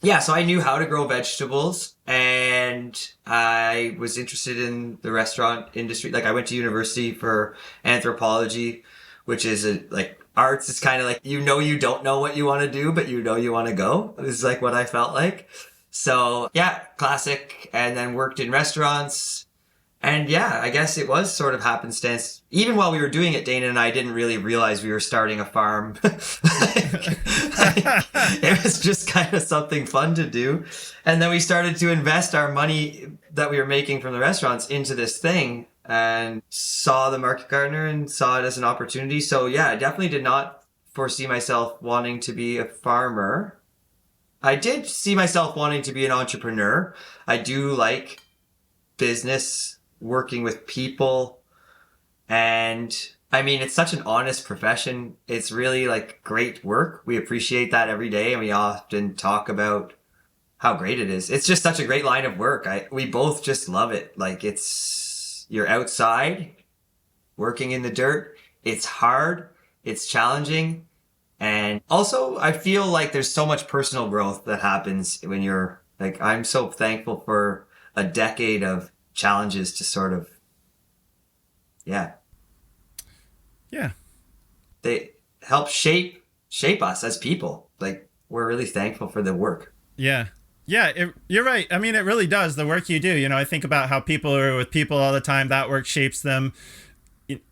Yeah, so I knew how to grow vegetables, and I was interested in the restaurant industry. Like, I went to university for anthropology, which is arts is kind of like, you don't know what you want to do, but you want to go. This is like what I felt like. So yeah, classic. And then worked in restaurants And yeah, I guess it was sort of happenstance. Even while we were doing it, Dana and I didn't really realize we were starting a farm. It was just kind of something fun to do. And then we started to invest our money that we were making from the restaurants into this thing and saw the market gardener and saw it as an opportunity. So yeah, I definitely did not foresee myself wanting to be a farmer. I did see myself wanting to be an entrepreneur. I do like business, working with people, and I mean, it's such an honest profession. It's really like great work. We appreciate that every day, and we often talk about how great it is. It's just such a great line of work. We both just love it. Like, you're outside working in the dirt. It's hard. It's challenging. And also I feel like there's so much personal growth that happens when you're like, I'm so thankful for a decade of challenges to sort of, yeah, they help shape us as people. Like, we're really thankful for the work. You're right. I mean, it really does, the work you do. You know, I think about how people are with people all the time. That work shapes them.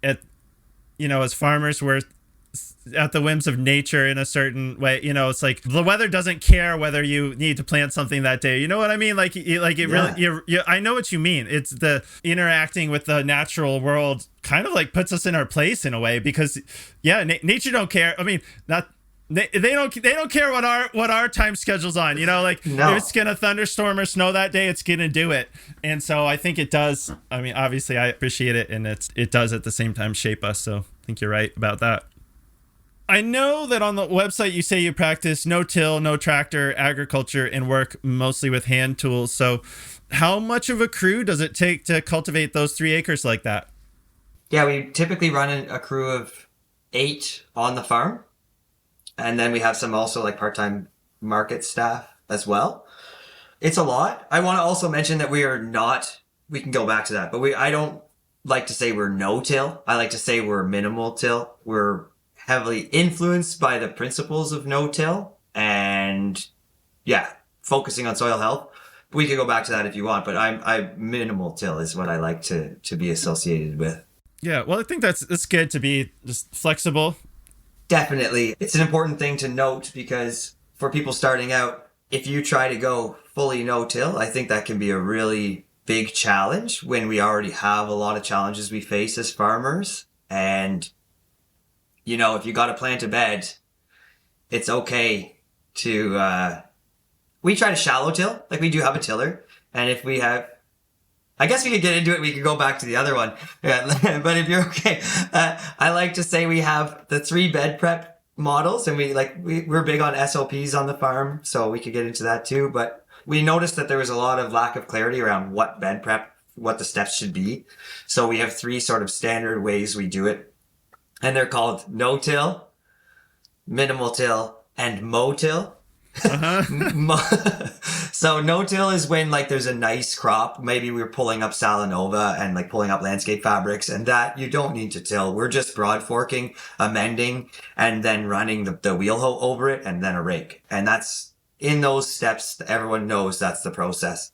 As farmers, we're at the whims of nature in a certain way. You know, it's like the weather doesn't care whether you need to plant something that day. You know what I mean? Really, I know what you mean. It's the interacting with the natural world kind of like puts us in our place in a way, because nature don't care. I mean, they don't care what our time schedule's on. You know, like, no. If it's gonna thunderstorm or snow that day, it's gonna do it. And so I think it does. I mean, obviously I appreciate it, and it does at the same time shape us. So I think you're right about that. I know that on the website you say you practice no-till, no tractor agriculture and work mostly with hand tools. So how much of a crew does it take to cultivate those 3 acres like that? Yeah, we typically run a crew of 8 on the farm. And then we have some also like part-time market staff as well. It's a lot. I want to also mention that we can go back to that, but I don't like to say we're no-till. I like to say we're minimal till. We're heavily influenced by the principles of no-till and focusing on soil health. We could go back to that if you want, but I minimal till is what I like to be associated with. Yeah, well, I think it's good to be just flexible. Definitely. It's an important thing to note, because for people starting out, if you try to go fully no-till, I think that can be a really big challenge when we already have a lot of challenges we face as farmers. And if you got to plant a bed, it's okay to, we try to shallow till, like we do have a tiller. And if we have, I guess we could get into it. We could go back to the other one. Yeah. But if you're okay, I like to say we have the 3 bed prep models, and we're big on SOPs on the farm. So we could get into that too. But we noticed that there was a lot of lack of clarity around what bed prep, what the steps should be. So we have 3 sort of standard ways we do it. And they're called no-till, minimal till, and mow-till. So no-till is when like there's a nice crop. Maybe we're pulling up Salanova and like pulling up landscape fabrics, and that you don't need to till. We're just broad forking, amending, and then running the wheel hoe over it, and then a rake. And that's in those steps. Everyone knows that's the process.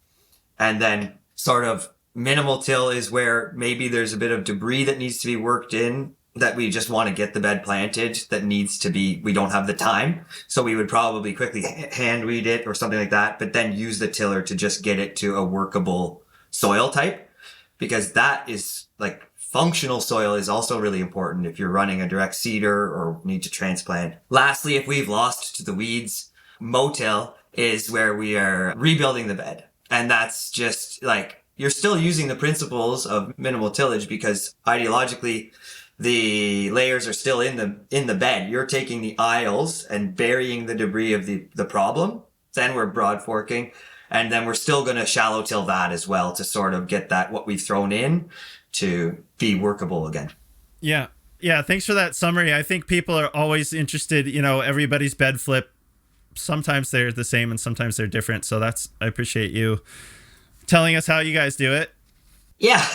And then sort of minimal till is where maybe there's a bit of debris that needs to be worked in, that we just want to get the bed planted, we don't have the time. So we would probably quickly hand weed it or something like that, but then use the tiller to just get it to a workable soil type, because that is like functional soil is also really important if you're running a direct seeder or need to transplant. Lastly, if we've lost to the weeds, mow-till is where we are rebuilding the bed. And that's just like, you're still using the principles of minimal tillage, because ideologically, the layers are still in the bed. You're taking the aisles and burying the debris of the problem. Then we're broad forking, and then we're still going to shallow till that as well to sort of get that, what we've thrown in, to be workable again. Yeah. Thanks for that summary. I think people are always interested, everybody's bed flip. Sometimes they're the same and sometimes they're different. So I appreciate you telling us how you guys do it. Yeah,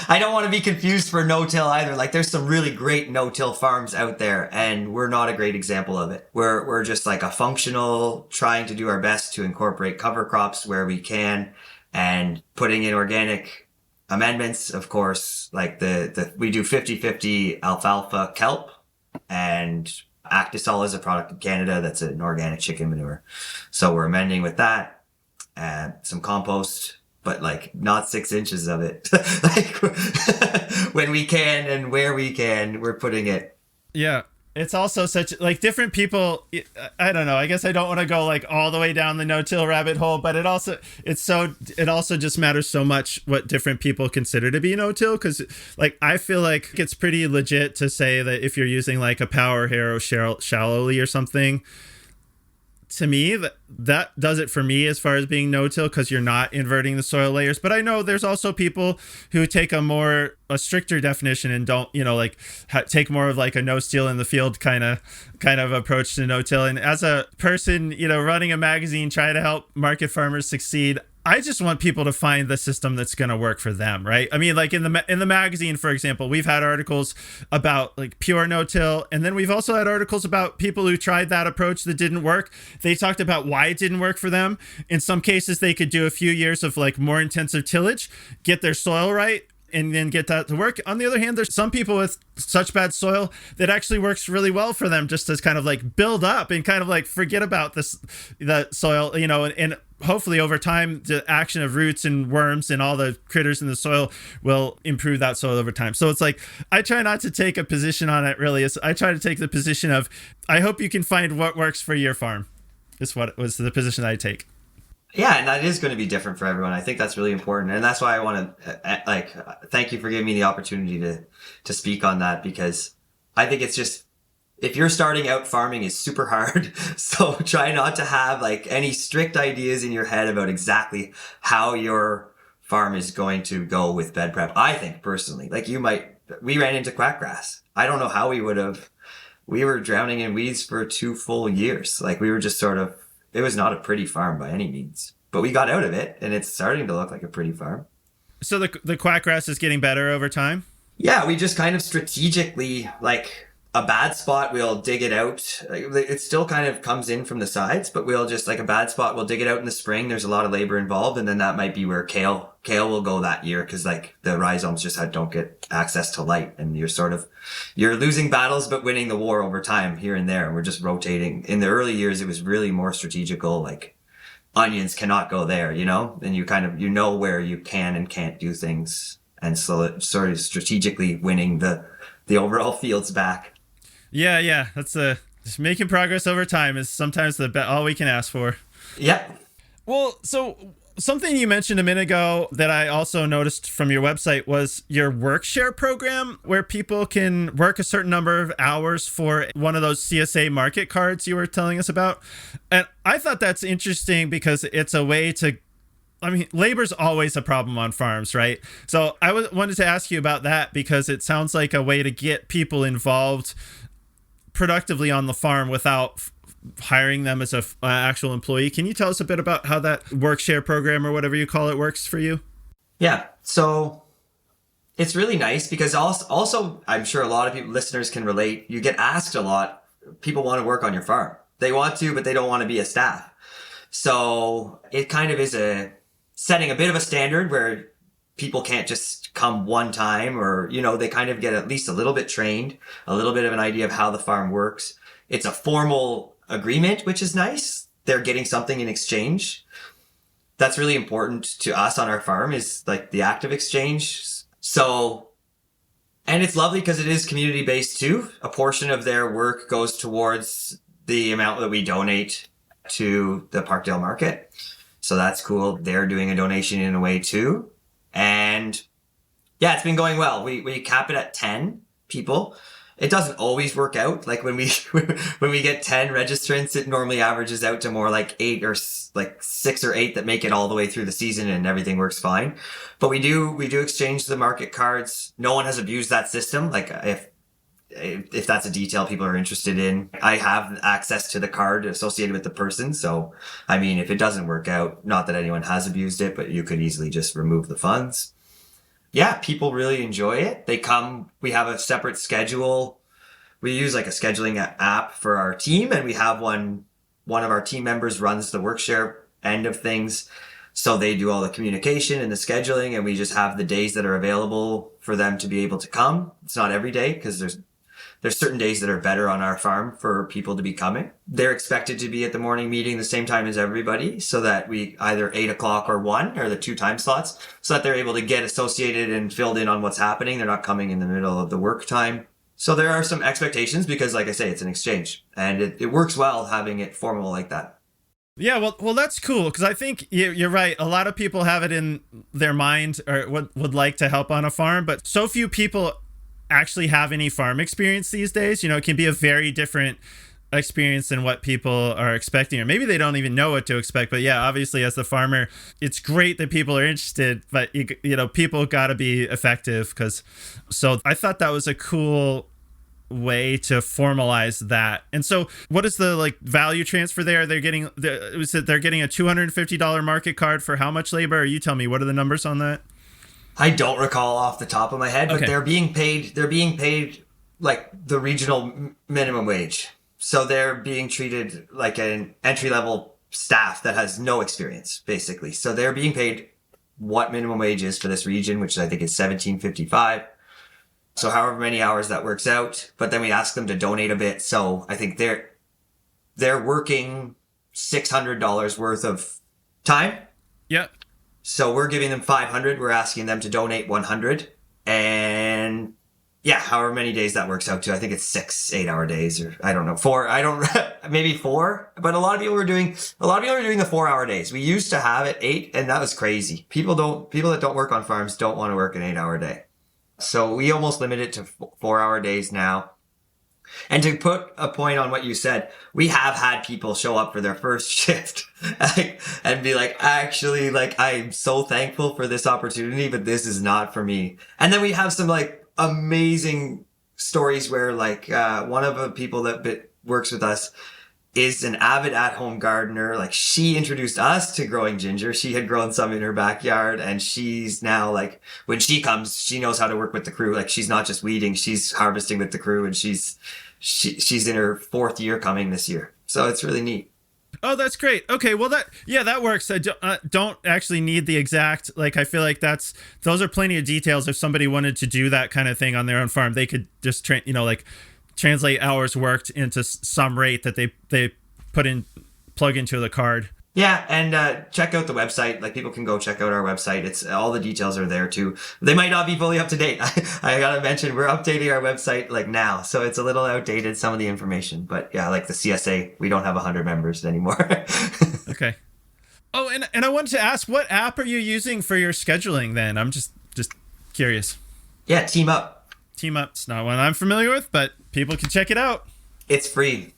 I don't want to be confused for no-till either. Like, there's some really great no-till farms out there, and we're not a great example of it. We're just like a functional, trying to do our best to incorporate cover crops where we can, and putting in organic amendments, of course, like we do 50-50 alfalfa kelp, and Actisol is a product in Canada that's an organic chicken manure. So we're amending with that, and some compost, but like not 6 inches of it. Like when we can and where we can, we're putting it. Yeah. It's also such like different people. I don't know. I guess I don't want to go like all the way down the no-till rabbit hole, but it also just matters so much what different people consider to be no-till. Because like I feel like it's pretty legit to say that if you're using like a power harrow shallowly or something, to me that does it for me as far as being no-till, because you're not inverting the soil layers. But I know there's also people who take a stricter definition and don't, like take more of like a no steal in the field kind of approach to no-till. And as a person, running a magazine trying to help market farmers succeed, I just want people to find the system that's going to work for them, right? I mean, like in the magazine, for example, we've had articles about like pure no-till, and then we've also had articles about people who tried that approach that didn't work. They talked about why it didn't work for them. In some cases, they could do a few years of like more intensive tillage, get their soil right, and then get that to work. On the other hand, there's some people with such bad soil that actually works really well for them, just as kind of like build up and kind of like forget about the soil, and hopefully over time, the action of roots and worms and all the critters in the soil will improve that soil over time. So it's like, I try not to take a position on it really. I try to take the position of, I hope you can find what works for your farm. Is what was the position I take. Yeah, and that is going to be different for everyone. I think that's really important. And that's why I want to thank you for giving me the opportunity to speak on that, because I think it's just, if you're starting out, farming is super hard. So try not to have like any strict ideas in your head about exactly how your farm is going to go with bed prep. I think personally, like we ran into quackgrass. I don't know how we were drowning in weeds for 2 full years. Like we were just it was not a pretty farm by any means, but we got out of it and it's starting to look like a pretty farm. So the quackgrass is getting better over time? Yeah, we just kind of strategically, like a bad spot, we'll dig it out. It still kind of comes in from the sides, but we'll just, like a bad spot, we'll dig it out in the spring. There's a lot of labor involved. And then that might be where kale will go that year, because like the rhizomes just don't get access to light, and you're losing battles but winning the war over time here and there. And we're just rotating. In the early years, it was really more strategical, like onions cannot go there, and you kind of, where you can and can't do things, and so sort of strategically winning the overall fields back. Yeah. That's just making progress over time is sometimes all we can ask for. Yep. Well, so something you mentioned a minute ago that I also noticed from your website was your work share program, where people can work a certain number of hours for one of those CSA market cards you were telling us about. And I thought that's interesting because it's a way to, labor's always a problem on farms, right? So I wanted to ask you about that, because it sounds like a way to get people involved productively on the farm without hiring them as a actual employee. Can you tell us a bit about how that work share program, or whatever you call it, works for you? Yeah. So it's really nice because also I'm sure a lot of listeners can relate. You get asked a lot. People want to work on your farm. They want to, but they don't want to be a staff. So it kind of is setting a bit of a standard where people can't just come one time, or, they kind of get at least a little bit trained, a little bit of an idea of how the farm works. It's a formal agreement, which is nice. They're getting something in exchange. That's really important to us on our farm, is like the act of exchange. So, and it's lovely because it is community based too. A portion of their work goes towards the amount that we donate to the Parkdale market. So that's cool. They're doing a donation in a way too. And yeah, it's been going well. We cap it at 10 people. It doesn't always work out. Like when we get 10 registrants, it normally averages out to more like 8 or like 6 or 8 that make it all the way through the season and everything works fine. But we do exchange the market cards. No one has abused that system. Like if that's a detail people are interested in, I have access to the card associated with the person. So, if it doesn't work out, not that anyone has abused it, but you could easily just remove the funds. Yeah, people really enjoy it. They come, we have a separate schedule. We use like a scheduling app for our team, and we have one of our team members runs the workshare end of things. So they do all the communication and the scheduling, and we just have the days that are available for them to be able to come. It's not every day because there's certain days that are better on our farm for people to be coming. They're expected to be at the morning meeting the same time as everybody, so that we either 8 o'clock or 1 or the 2 time slots, so that they're able to get associated and filled in on what's happening. They're not coming in the middle of the work time. So there are some expectations because, like I say, it's an exchange, and it works well having it formal like that. Yeah, well, that's cool, because I think you're right. A lot of people have it in their mind or would like to help on a farm, but so few people actually have any farm experience these days. It can be a very different experience than what people are expecting, or maybe they don't even know what to expect. But yeah, obviously as the farmer, it's great that people are interested, but people got to be effective. So I thought that was a cool way to formalize that. And so what is the value transfer there? They're getting a $250 market card for how much labor? Or you tell me, what are the numbers on that? I don't recall off the top of my head, but Okay. they're being paid like the regional minimum wage. So they're being treated like an entry-level staff that has no experience, basically. So they're being paid what minimum wage is for this region, which I think is $17.55. So however many hours that works out, but then we ask them to donate a bit. So I think they're working $600 worth of time. Yep. So we're giving them 500. We're asking them to donate 100. And yeah, however many days that works out to, I think it's 6 8-hour days, or I don't know, 4. I don't, maybe 4. But a lot of people are doing the 4-hour days. We used to have it 8, and that was crazy. People that don't work on farms don't want to work an 8-hour day. So we almost limit it to 4-hour days now. And to put a point on what you said, we have had people show up for their first shift and be like, actually, I'm so thankful for this opportunity, but this is not for me. And then we have some amazing stories where one of the people that works with us is an avid at-home gardener. She introduced us to growing ginger. She had grown some in her backyard, and she's now when she comes, she knows how to work with the crew. She's not just weeding, she's harvesting with the crew, and she's in her 4th year coming this year. So it's really neat. Oh, that's great. Okay, well that works. I don't actually need the exact, I feel like those are plenty of details. If somebody wanted to do that kind of thing on their own farm, they could just translate hours worked into some rate that they plug into the card. Yeah, and check out the website. People can go check out our website. It's all the details are there too. They might not be fully up to date. I gotta mention, we're updating our website now, so it's a little outdated, some of the information. But yeah, the CSA, we don't have 100 members anymore. Okay. Oh, and I wanted to ask, what app are you using for your scheduling then? I'm just curious. Yeah, Team Up. Team Up's not one I'm familiar with, but people can check it out. It's free.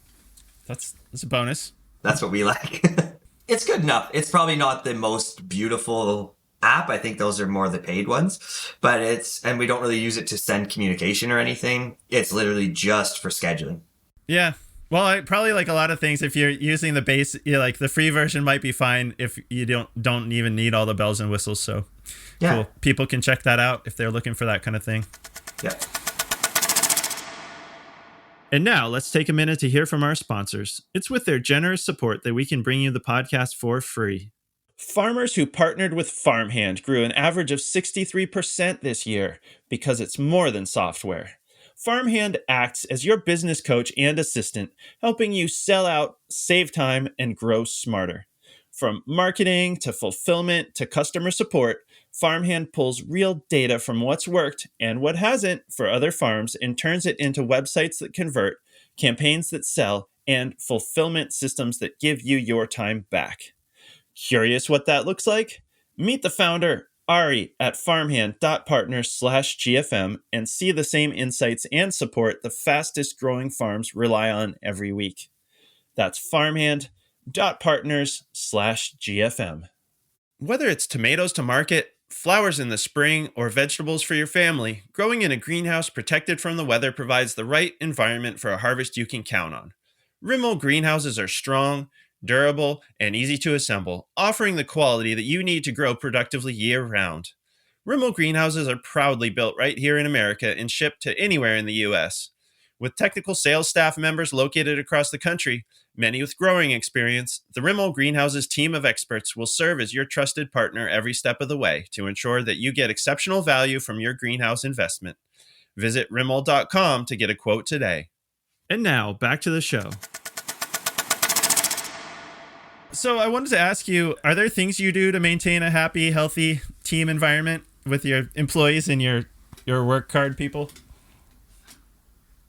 That's a bonus. That's what we like. It's good enough. It's probably not the most beautiful app. I think those are more the paid ones, but and we don't really use it to send communication or anything. It's literally just for scheduling. Yeah. Well, I probably like a lot of things. If you're using the base, the free version might be fine if you don't even need all the bells and whistles. So yeah, cool. People can check that out if they're looking for that kind of thing. Yeah. And now let's take a minute to hear from our sponsors. It's with their generous support that we can bring you the podcast for free. Farmers who partnered with Farmhand grew an average of 63% this year because it's more than software. Farmhand acts as your business coach and assistant, helping you sell out, save time, and grow smarter. From marketing to fulfillment to customer support, Farmhand pulls real data from what's worked and what hasn't for other farms and turns it into websites that convert, campaigns that sell, and fulfillment systems that give you your time back. Curious what that looks like? Meet the founder, Ari, at farmhand.partners/GFM and see the same insights and support the fastest growing farms rely on every week. That's farmhand.partners/GFM. Whether it's tomatoes to market, flowers in the spring, or vegetables for your family, growing in a greenhouse protected from the weather provides the right environment for a harvest you can count on. Rimmel greenhouses are strong, durable, and easy to assemble, offering the quality that you need to grow productively year-round. Rimmel greenhouses are proudly built right here in America and shipped to anywhere in the U.S. With technical sales staff members located across the country, many with growing experience, the Rimmel Greenhouse's team of experts will serve as your trusted partner every step of the way to ensure that you get exceptional value from your greenhouse investment. Visit Rimmel.com to get a quote today. And now, back to the show. So I wanted to ask you, are there things you do to maintain a happy, healthy team environment with your employees and your work card people?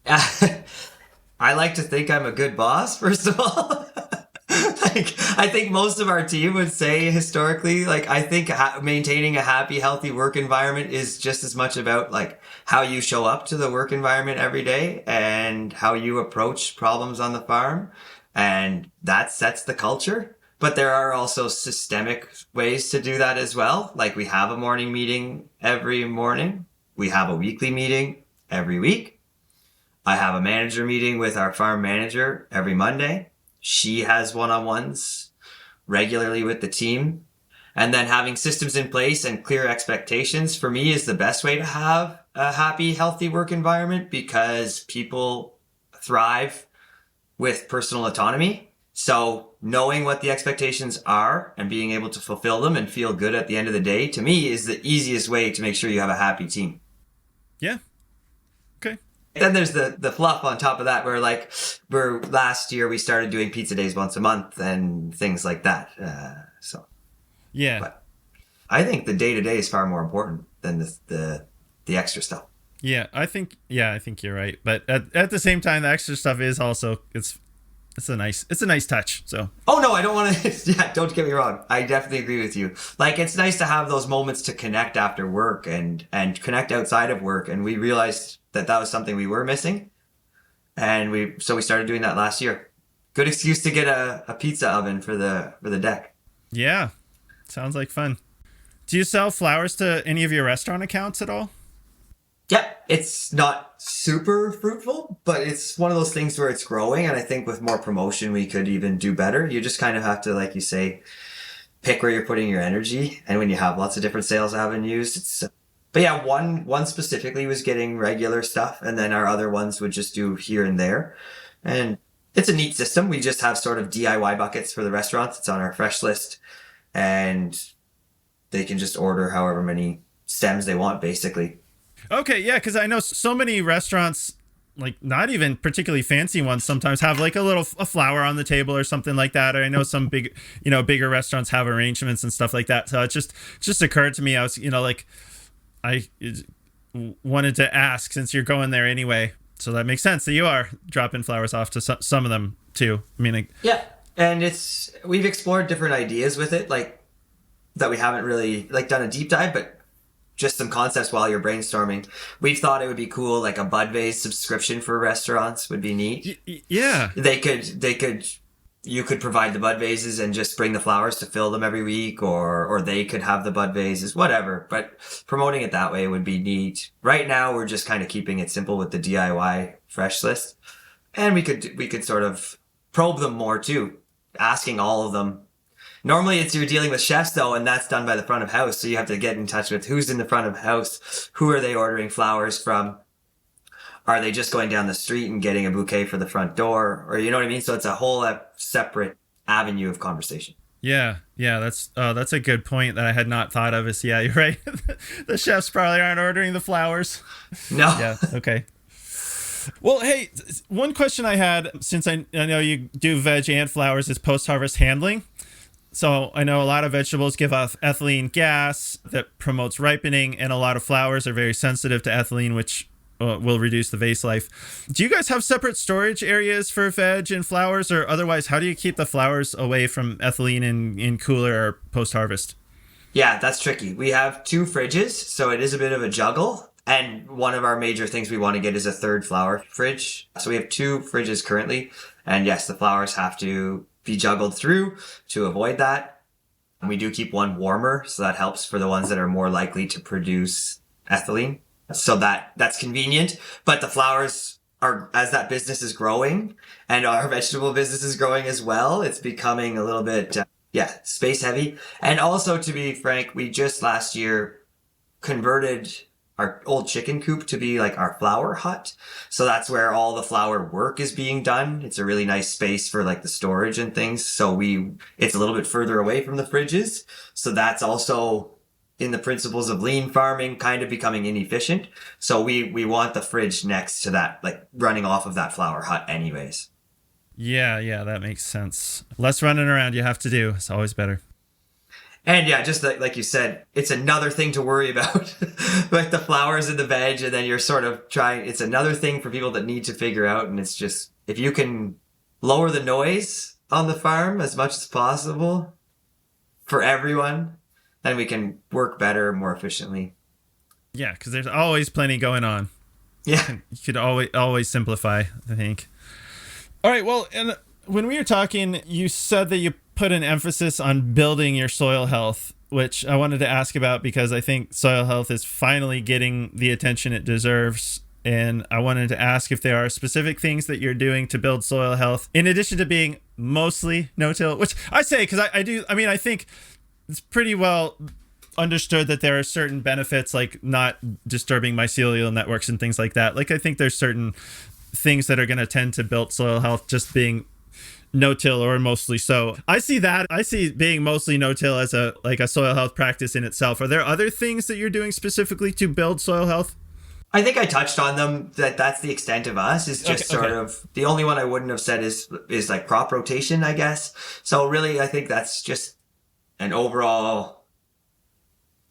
I like to think I'm a good boss, first of all. I think most of our team would say historically, I think maintaining a happy, healthy work environment is just as much about how you show up to the work environment every day and how you approach problems on the farm. And that sets the culture. But there are also systemic ways to do that as well. We have a morning meeting every morning. We have a weekly meeting every week. I have a manager meeting with our farm manager every Monday. She has one-on-ones regularly with the team. And then having systems in place and clear expectations for me is the best way to have a happy, healthy work environment, because people thrive with personal autonomy. So knowing what the expectations are and being able to fulfill them and feel good at the end of the day, to me, is the easiest way to make sure you have a happy team. Yeah. Okay. Then there's the fluff on top of that, where last year we started doing pizza days once a month and things like that. Yeah. But I think the day-to-day is far more important than the extra stuff. Yeah, I think you're right. But at the same time, the extra stuff is also, it's a nice touch. So. Oh no, I don't want to. Yeah, don't get me wrong. I definitely agree with you. It's nice to have those moments to connect after work and connect outside of work. And we realized that was something we were missing, and we started doing that last year. Good excuse to get a pizza oven for the deck. Yeah, sounds like fun. Do you sell flowers to any of your restaurant accounts at all? Yeah, it's not super fruitful, but it's one of those things where it's growing, and I think with more promotion we could even do better. You just kind of have to, like you say, pick where you're putting your energy, and when you have lots of different sales avenues, but yeah, one specifically was getting regular stuff, and then our other ones would just do here and there. And it's a neat system. We just have sort of DIY buckets for the restaurants. It's on our fresh list, and they can just order however many stems they want, basically. Okay, yeah, because I know so many restaurants, not even particularly fancy ones, sometimes have a flower on the table or something like that. Or I know some bigger restaurants have arrangements and stuff like that. So it just occurred to me, I was, I wanted to ask, since you're going there anyway. So that makes sense that you are dropping flowers off to some of them too. I mean, yeah, and we've explored different ideas with it, that we haven't really done a deep dive, but just some concepts while you're brainstorming. We've thought it would be cool, a bud vase subscription for restaurants would be neat. Yeah, you could provide the bud vases and just bring the flowers to fill them every week, or they could have the bud vases, whatever. But promoting it that way would be neat. Right now, we're just kind of keeping it simple with the DIY fresh list. And we could sort of probe them more too, asking all of them. Normally you're dealing with chefs though, and that's done by the front of house. So you have to get in touch with who's in the front of house. Who are they ordering flowers from? Are they just going down the street and getting a bouquet for the front door? Or you know what I mean? So it's a whole separate avenue of conversation. Yeah, that's a good point that I had not thought of. Is you're right. The chefs probably aren't ordering the flowers. No. Yeah. Okay. Well, hey, one question I had, since I know you do veg and flowers, is post-harvest handling. So I know a lot of vegetables give off ethylene gas that promotes ripening, and a lot of flowers are very sensitive to ethylene, which will reduce the vase life. Do you guys have separate storage areas for veg and flowers, or otherwise, how do you keep the flowers away from ethylene in cooler or post-harvest? Yeah, that's tricky. We have 2 fridges, so it is a bit of a juggle. And one of our major things we want to get is a 3rd flower fridge. So we have 2 fridges currently. And yes, the flowers have to be juggled through to avoid that. And we do keep one warmer, so that helps for the ones that are more likely to produce ethylene. So that's convenient. But the flowers are, as that business is growing and our vegetable business is growing as well, it's becoming a little bit, space heavy. And also, to be frank, we just last year converted our old chicken coop to be like our flower hut. So that's where all the flower work is being done. It's a really nice space for like the storage and things. So it's a little bit further away from the fridges. So that's also in the principles of lean farming kind of becoming inefficient. So we want the fridge next to that, like running off of that flower hut anyways. Yeah, that makes sense. Less running around you have to do. It's always better. And yeah, just like you said, it's another thing to worry about, like the flowers and the veg, and then you're sort of it's another thing for people that need to figure out. And it's just, if you can lower the noise on the farm as much as possible for everyone, then we can work better, more efficiently. Yeah, because there's always plenty going on. Yeah. You could always simplify, I think. All right, well, and when we were talking, you said that you put an emphasis on building your soil health, which I wanted to ask about because I think soil health is finally getting the attention it deserves. And I wanted to ask if there are specific things that you're doing to build soil health, in addition to being mostly no-till, which I say because I think it's pretty well understood that there are certain benefits, like not disturbing mycelial networks and things like that. Like, I think there's certain things that are going to tend to build soil health just being no-till or mostly so. I see being mostly no-till as a soil health practice in itself. Are there other things that you're doing specifically to build soil health? I think I touched on them. That's the extent of us. Is just sort of the only one I wouldn't have said is like crop rotation, I guess. So really, I think that's just an overall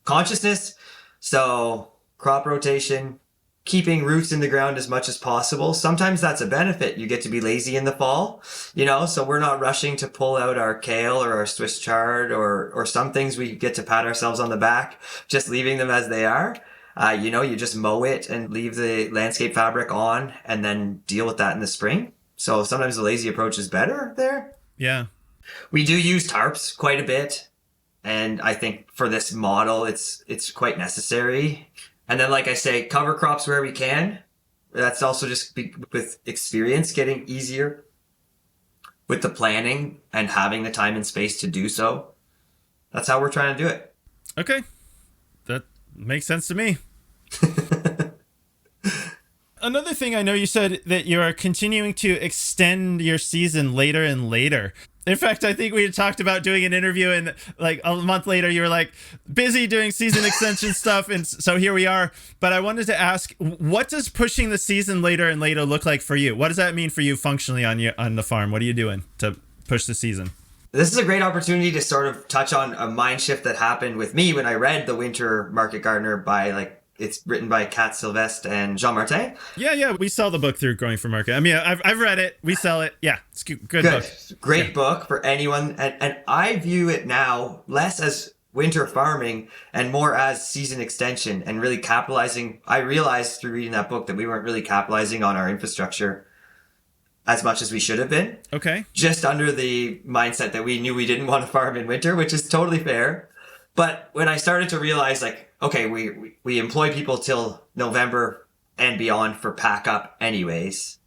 consciousness. So crop rotation, keeping roots in the ground as much as possible. Sometimes that's a benefit. You get to be lazy in the fall, so we're not rushing to pull out our kale or our Swiss chard or some things we get to pat ourselves on the back, just leaving them as they are. You just mow it and leave the landscape fabric on and then deal with that in the spring. So sometimes the lazy approach is better there. Yeah. We do use tarps quite a bit. And I think for this model, it's quite necessary. And then, like I say, cover crops where we can. That's also just with experience getting easier with the planning and having the time and space to do so. That's how we're trying to do it. Okay. That makes sense to me. Another thing, I know you said that you are continuing to extend your season later and later. In fact, I think we had talked about doing an interview and like a month later you were like busy doing season extension stuff. And so here we are. But I wanted to ask, what does pushing the season later and later look like for you? What does that mean for you functionally on the farm? What are you doing to push the season? This is a great opportunity to sort of touch on a mind shift that happened with me when I read The Winter Market Gardener it's written by Kat Sylvestre and Jean Martin. Yeah. We sell the book through Growing for Market. I mean, I've read it. We sell it. Yeah, it's good book. Great book for anyone. And I view it now less as winter farming and more as season extension and really capitalizing. I realized through reading that book that we weren't really capitalizing on our infrastructure as much as we should have been. Okay. Just under the mindset that we knew we didn't want to farm in winter, which is totally fair. But when I started to realize, like, okay, we employ people till November and beyond for pack up anyways.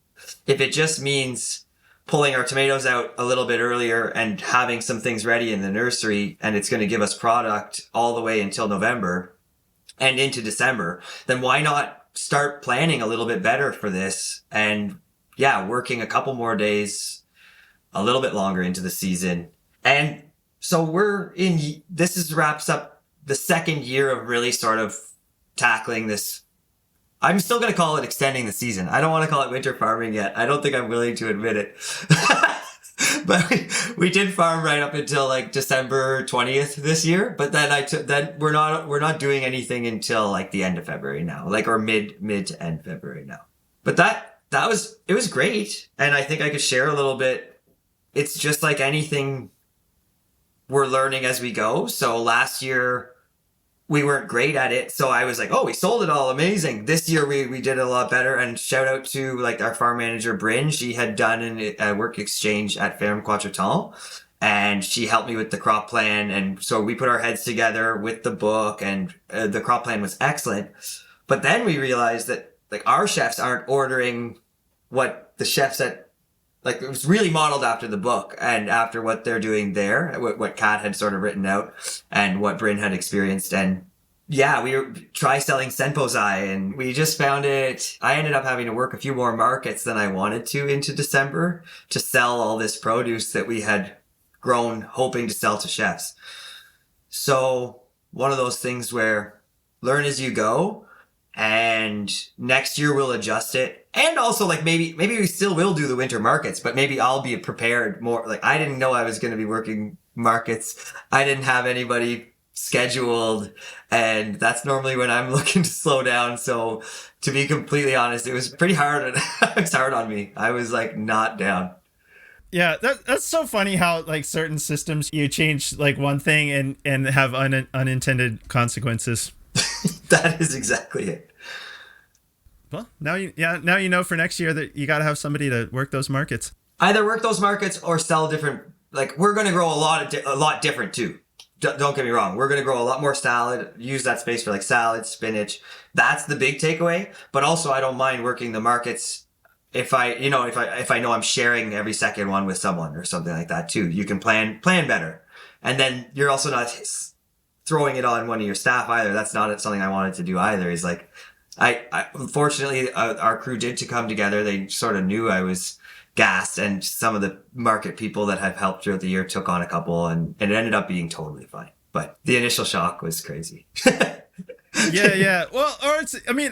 If it just means pulling our tomatoes out a little bit earlier and having some things ready in the nursery, and it's going to give us product all the way until November and into December, then why not start planning a little bit better for this? And yeah, working a couple more days, a little bit longer into the season. And so wraps up the second year of really sort of tackling this. I'm still going to call it extending the season. I don't want to call it winter farming yet. I don't think I'm willing to admit it. But we did farm right up until like December 20th this year. But then we're not doing anything until like the end of February now, or mid to end February now. But it was great. And I think I could share a little bit. It's just like anything, we're learning as we go. So last year we weren't great at it. So I was like, oh, we sold it all. Amazing. This year we did it a lot better. And shout out to like our farm manager, Bryn. She had done a work exchange at Ferme Quatreton and she helped me with the crop plan. And so we put our heads together with the book and the crop plan was excellent. But then we realized that like our chefs aren't ordering what the chefs at, like it was really modeled after the book and after what they're doing there, what Kat had sort of written out and what Bryn had experienced. And yeah, try selling Senposai, and we just found it. I ended up having to work a few more markets than I wanted to into December to sell all this produce that we had grown hoping to sell to chefs. So one of those things where learn as you go, and next year we'll adjust it. And also like maybe we still will do the winter markets, but maybe I'll be prepared more. Like I didn't know I was going to be working markets. I didn't have anybody scheduled, and that's normally when I'm looking to slow down. So to be completely honest, it was pretty hard. It was hard on me. I was like not down. Yeah, that's so funny how like certain systems you change like one thing and have unintended consequences. That is exactly it. Well, now you know for next year that you got to have somebody to work those markets. Either work those markets or sell different. Like we're going to grow a lot different too. Don't get me wrong. We're going to grow a lot more salad, use that space for like salad, spinach. That's the big takeaway. But also I don't mind working the markets if I know I'm sharing every second one with someone or something like that too. You can plan better. And then you're also not throwing it on one of your staff either. That's not something I wanted to do either. Is like, unfortunately our crew did to come together. They sort of knew I was gassed, and some of the market people that have helped throughout the year took on a couple, and it ended up being totally fine. But the initial shock was crazy. Yeah. Well,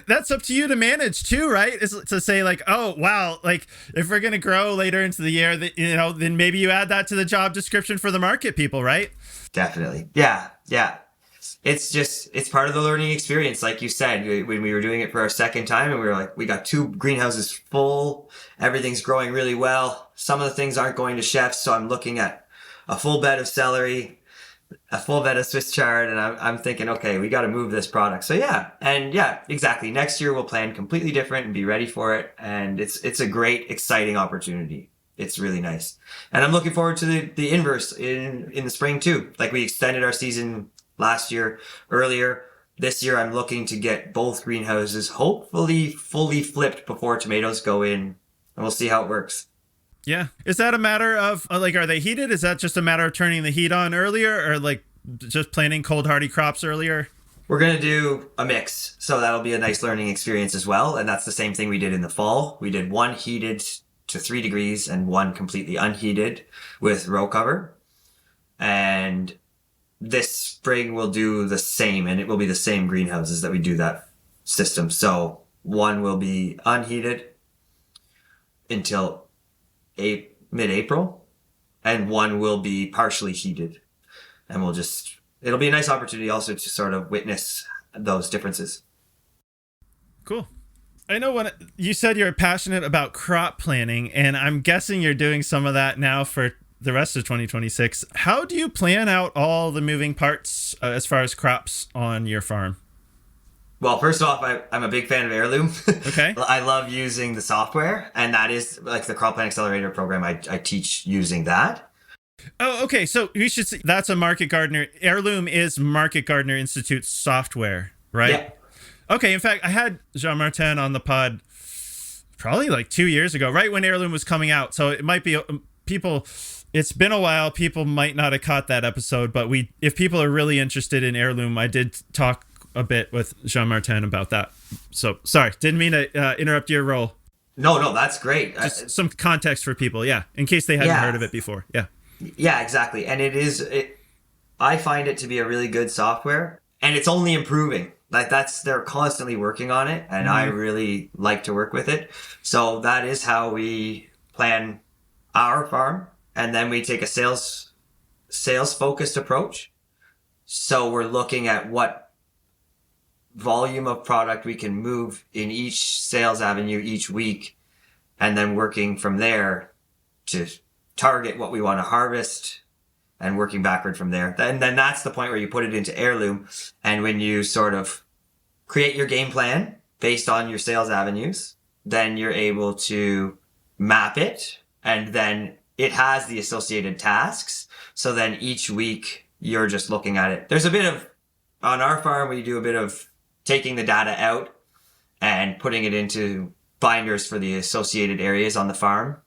that's up to you to manage too, right? Is to say like, oh wow, like if we're gonna grow later into the year, that then maybe you add that to the job description for the market people, right? Definitely. Yeah. It's part of the learning experience. Like you said, when we were doing it for our second time and we were like, we got 2 greenhouses full. Everything's growing really well. Some of the things aren't going to chefs. So I'm looking at a full bed of celery, a full bed of Swiss chard. And I'm thinking, okay, we got to move this product. So yeah. And yeah, exactly. Next year we'll plan completely different and be ready for it. And it's a great, exciting opportunity. It's really nice. And I'm looking forward to the inverse in the spring too. Like we extended our season last year earlier. This year I'm looking to get both greenhouses hopefully fully flipped before tomatoes go in, and we'll see how it works. Yeah. Is that a matter of like, are they heated? Is that just a matter of turning the heat on earlier, or like just planting cold hardy crops earlier? We're going to do a mix. So that'll be a nice learning experience as well. And that's the same thing we did in the fall. We did one heated to 3 degrees and one completely unheated with row cover. And this spring we'll do the same, and it will be the same greenhouses that we do that system. So one will be unheated until mid-April, and one will be partially heated. And it'll be a nice opportunity also to sort of witness those differences. Cool. I know when you said you're passionate about crop planning, and I'm guessing you're doing some of that now for the rest of 2026. How do you plan out all the moving parts as far as crops on your farm? Well, first off, I'm a big fan of Heirloom. Okay. I love using the software, and that is like the Crop Plan Accelerator program. I teach using that. Oh, okay. So we should see, that's a Market Gardener. Heirloom is Market Gardener Institute software, right? Yeah. Okay. In fact, I had Jean Martin on the pod probably like 2 years ago, right when Heirloom was coming out. So it might be people... It's been a while. People might not have caught that episode, but if people are really interested in Heirloom, I did talk a bit with Jean Martin about that. So sorry, didn't mean to interrupt your role. No, that's great. Just some context for people, yeah, in case they hadn't heard of it before. Yeah, exactly. And I find it to be a really good software, and it's only improving. Like they're constantly working on it, and I really like to work with it. So that is how we plan our farm. And then we take a sales focused approach. So we're looking at what volume of product we can move in each sales avenue each week, and then working from there to target what we want to harvest and working backward from there. And then that's the point where you put it into Heirloom. And when you sort of create your game plan based on your sales avenues, then you're able to map it, and then it has the associated tasks. So then each week you're just looking at it. There's on our farm, we do a bit of taking the data out and putting it into binders for the associated areas on the farm,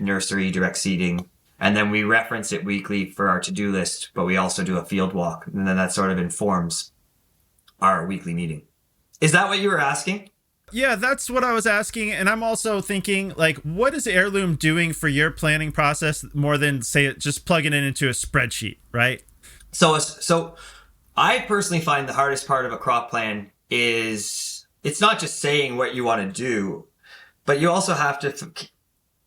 nursery, direct seeding. And then we reference it weekly for our to-do list, but we also do a field walk. And then that sort of informs our weekly meeting. Is that what you were asking? Yeah, that's what I was asking. And I'm also thinking, like, what is Heirloom doing for your planning process more than, say, just plugging it into a spreadsheet, right? So I personally find the hardest part of a crop plan is it's not just saying what you want to do, but you also have to,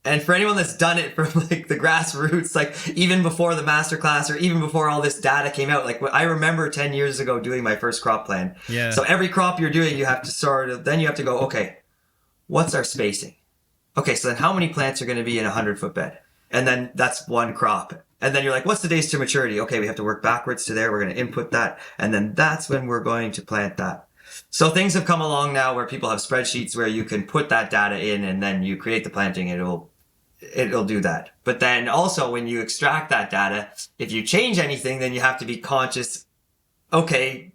and for anyone that's done it from like the grassroots, like even before the Masterclass or even before all this data came out, like I remember 10 years ago doing my first crop plan. Yeah. So every crop you're doing, you have to then you have to go, okay, what's our spacing? Okay, so then how many plants are going to be in a 100-foot bed? And then that's one crop. And then you're like, what's the days to maturity? Okay, we have to work backwards to there. We're going to input that. And then that's when we're going to plant that. So things have come along now where people have spreadsheets where you can put that data in and then you create the planting. It'll do that. But then also when you extract that data, if you change anything, then you have to be conscious. Okay,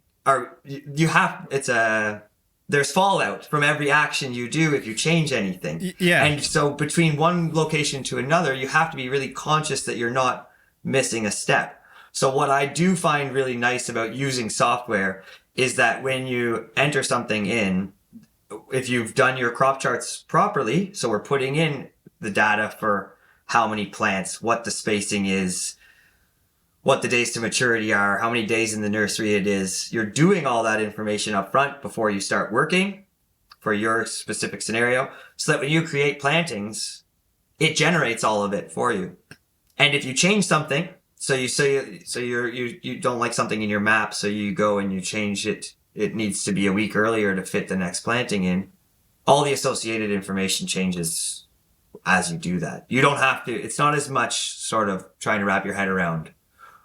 there's fallout from every action you do if you change anything. Yeah. And so between one location to another, you have to be really conscious that you're not missing a step. So what I do find really nice about using software is that when you enter something in, if you've done your crop charts properly, so we're putting in the data for how many plants, what the spacing is, what the days to maturity are, how many days in the nursery it is. You're doing all that information up front before you start working for your specific scenario, so that when you create plantings, it generates all of it for you. And if you change something, so you don't like something in your map, so you go and you change it, it needs to be a week earlier to fit the next planting in. All the associated information changes as you do that. You don't have to, it's not as much sort of trying to wrap your head around,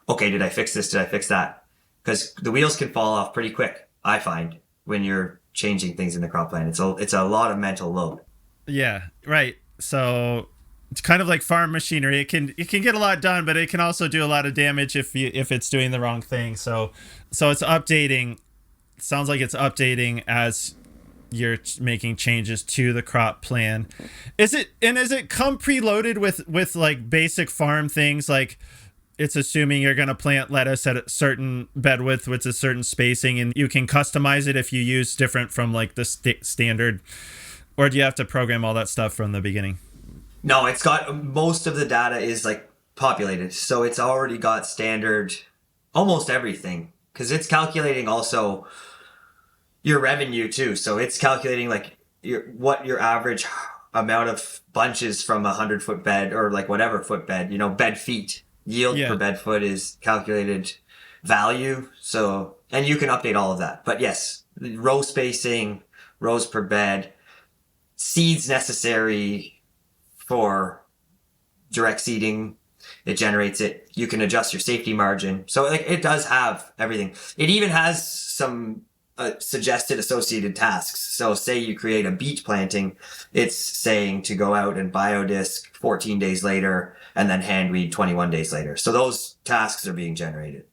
okay, did I fix this? Did I fix that? Because the wheels can fall off pretty quick, I find, when you're changing things in the crop plan. It's a lot of mental load. Yeah, right. So it's kind of like farm machinery. It can get a lot done, but it can also do a lot of damage if it's doing the wrong thing. So it's updating. It sounds like it's updating as you're making changes to the crop plan. Is it come preloaded with like basic farm things, like it's assuming you're going to plant lettuce at a certain bed width with a certain spacing, and you can customize it if you use different from like the standard, or do you have to program all that stuff from the beginning? No, it's got, most of the data is like populated. So it's already got standard, almost everything, because it's calculating also your revenue too. So it's calculating like what your average amount of bunches from 100-foot bed or like whatever foot bed, bed feet. Yield per bed foot is calculated value. So, and you can update all of that. But yes, row spacing, rows per bed, seeds necessary for direct seeding, it generates it. You can adjust your safety margin. So like it does have everything. It even has some suggested associated tasks. So say you create a beet planting, it's saying to go out and biodisc 14 days later and then hand weed 21 days later. So those tasks are being generated.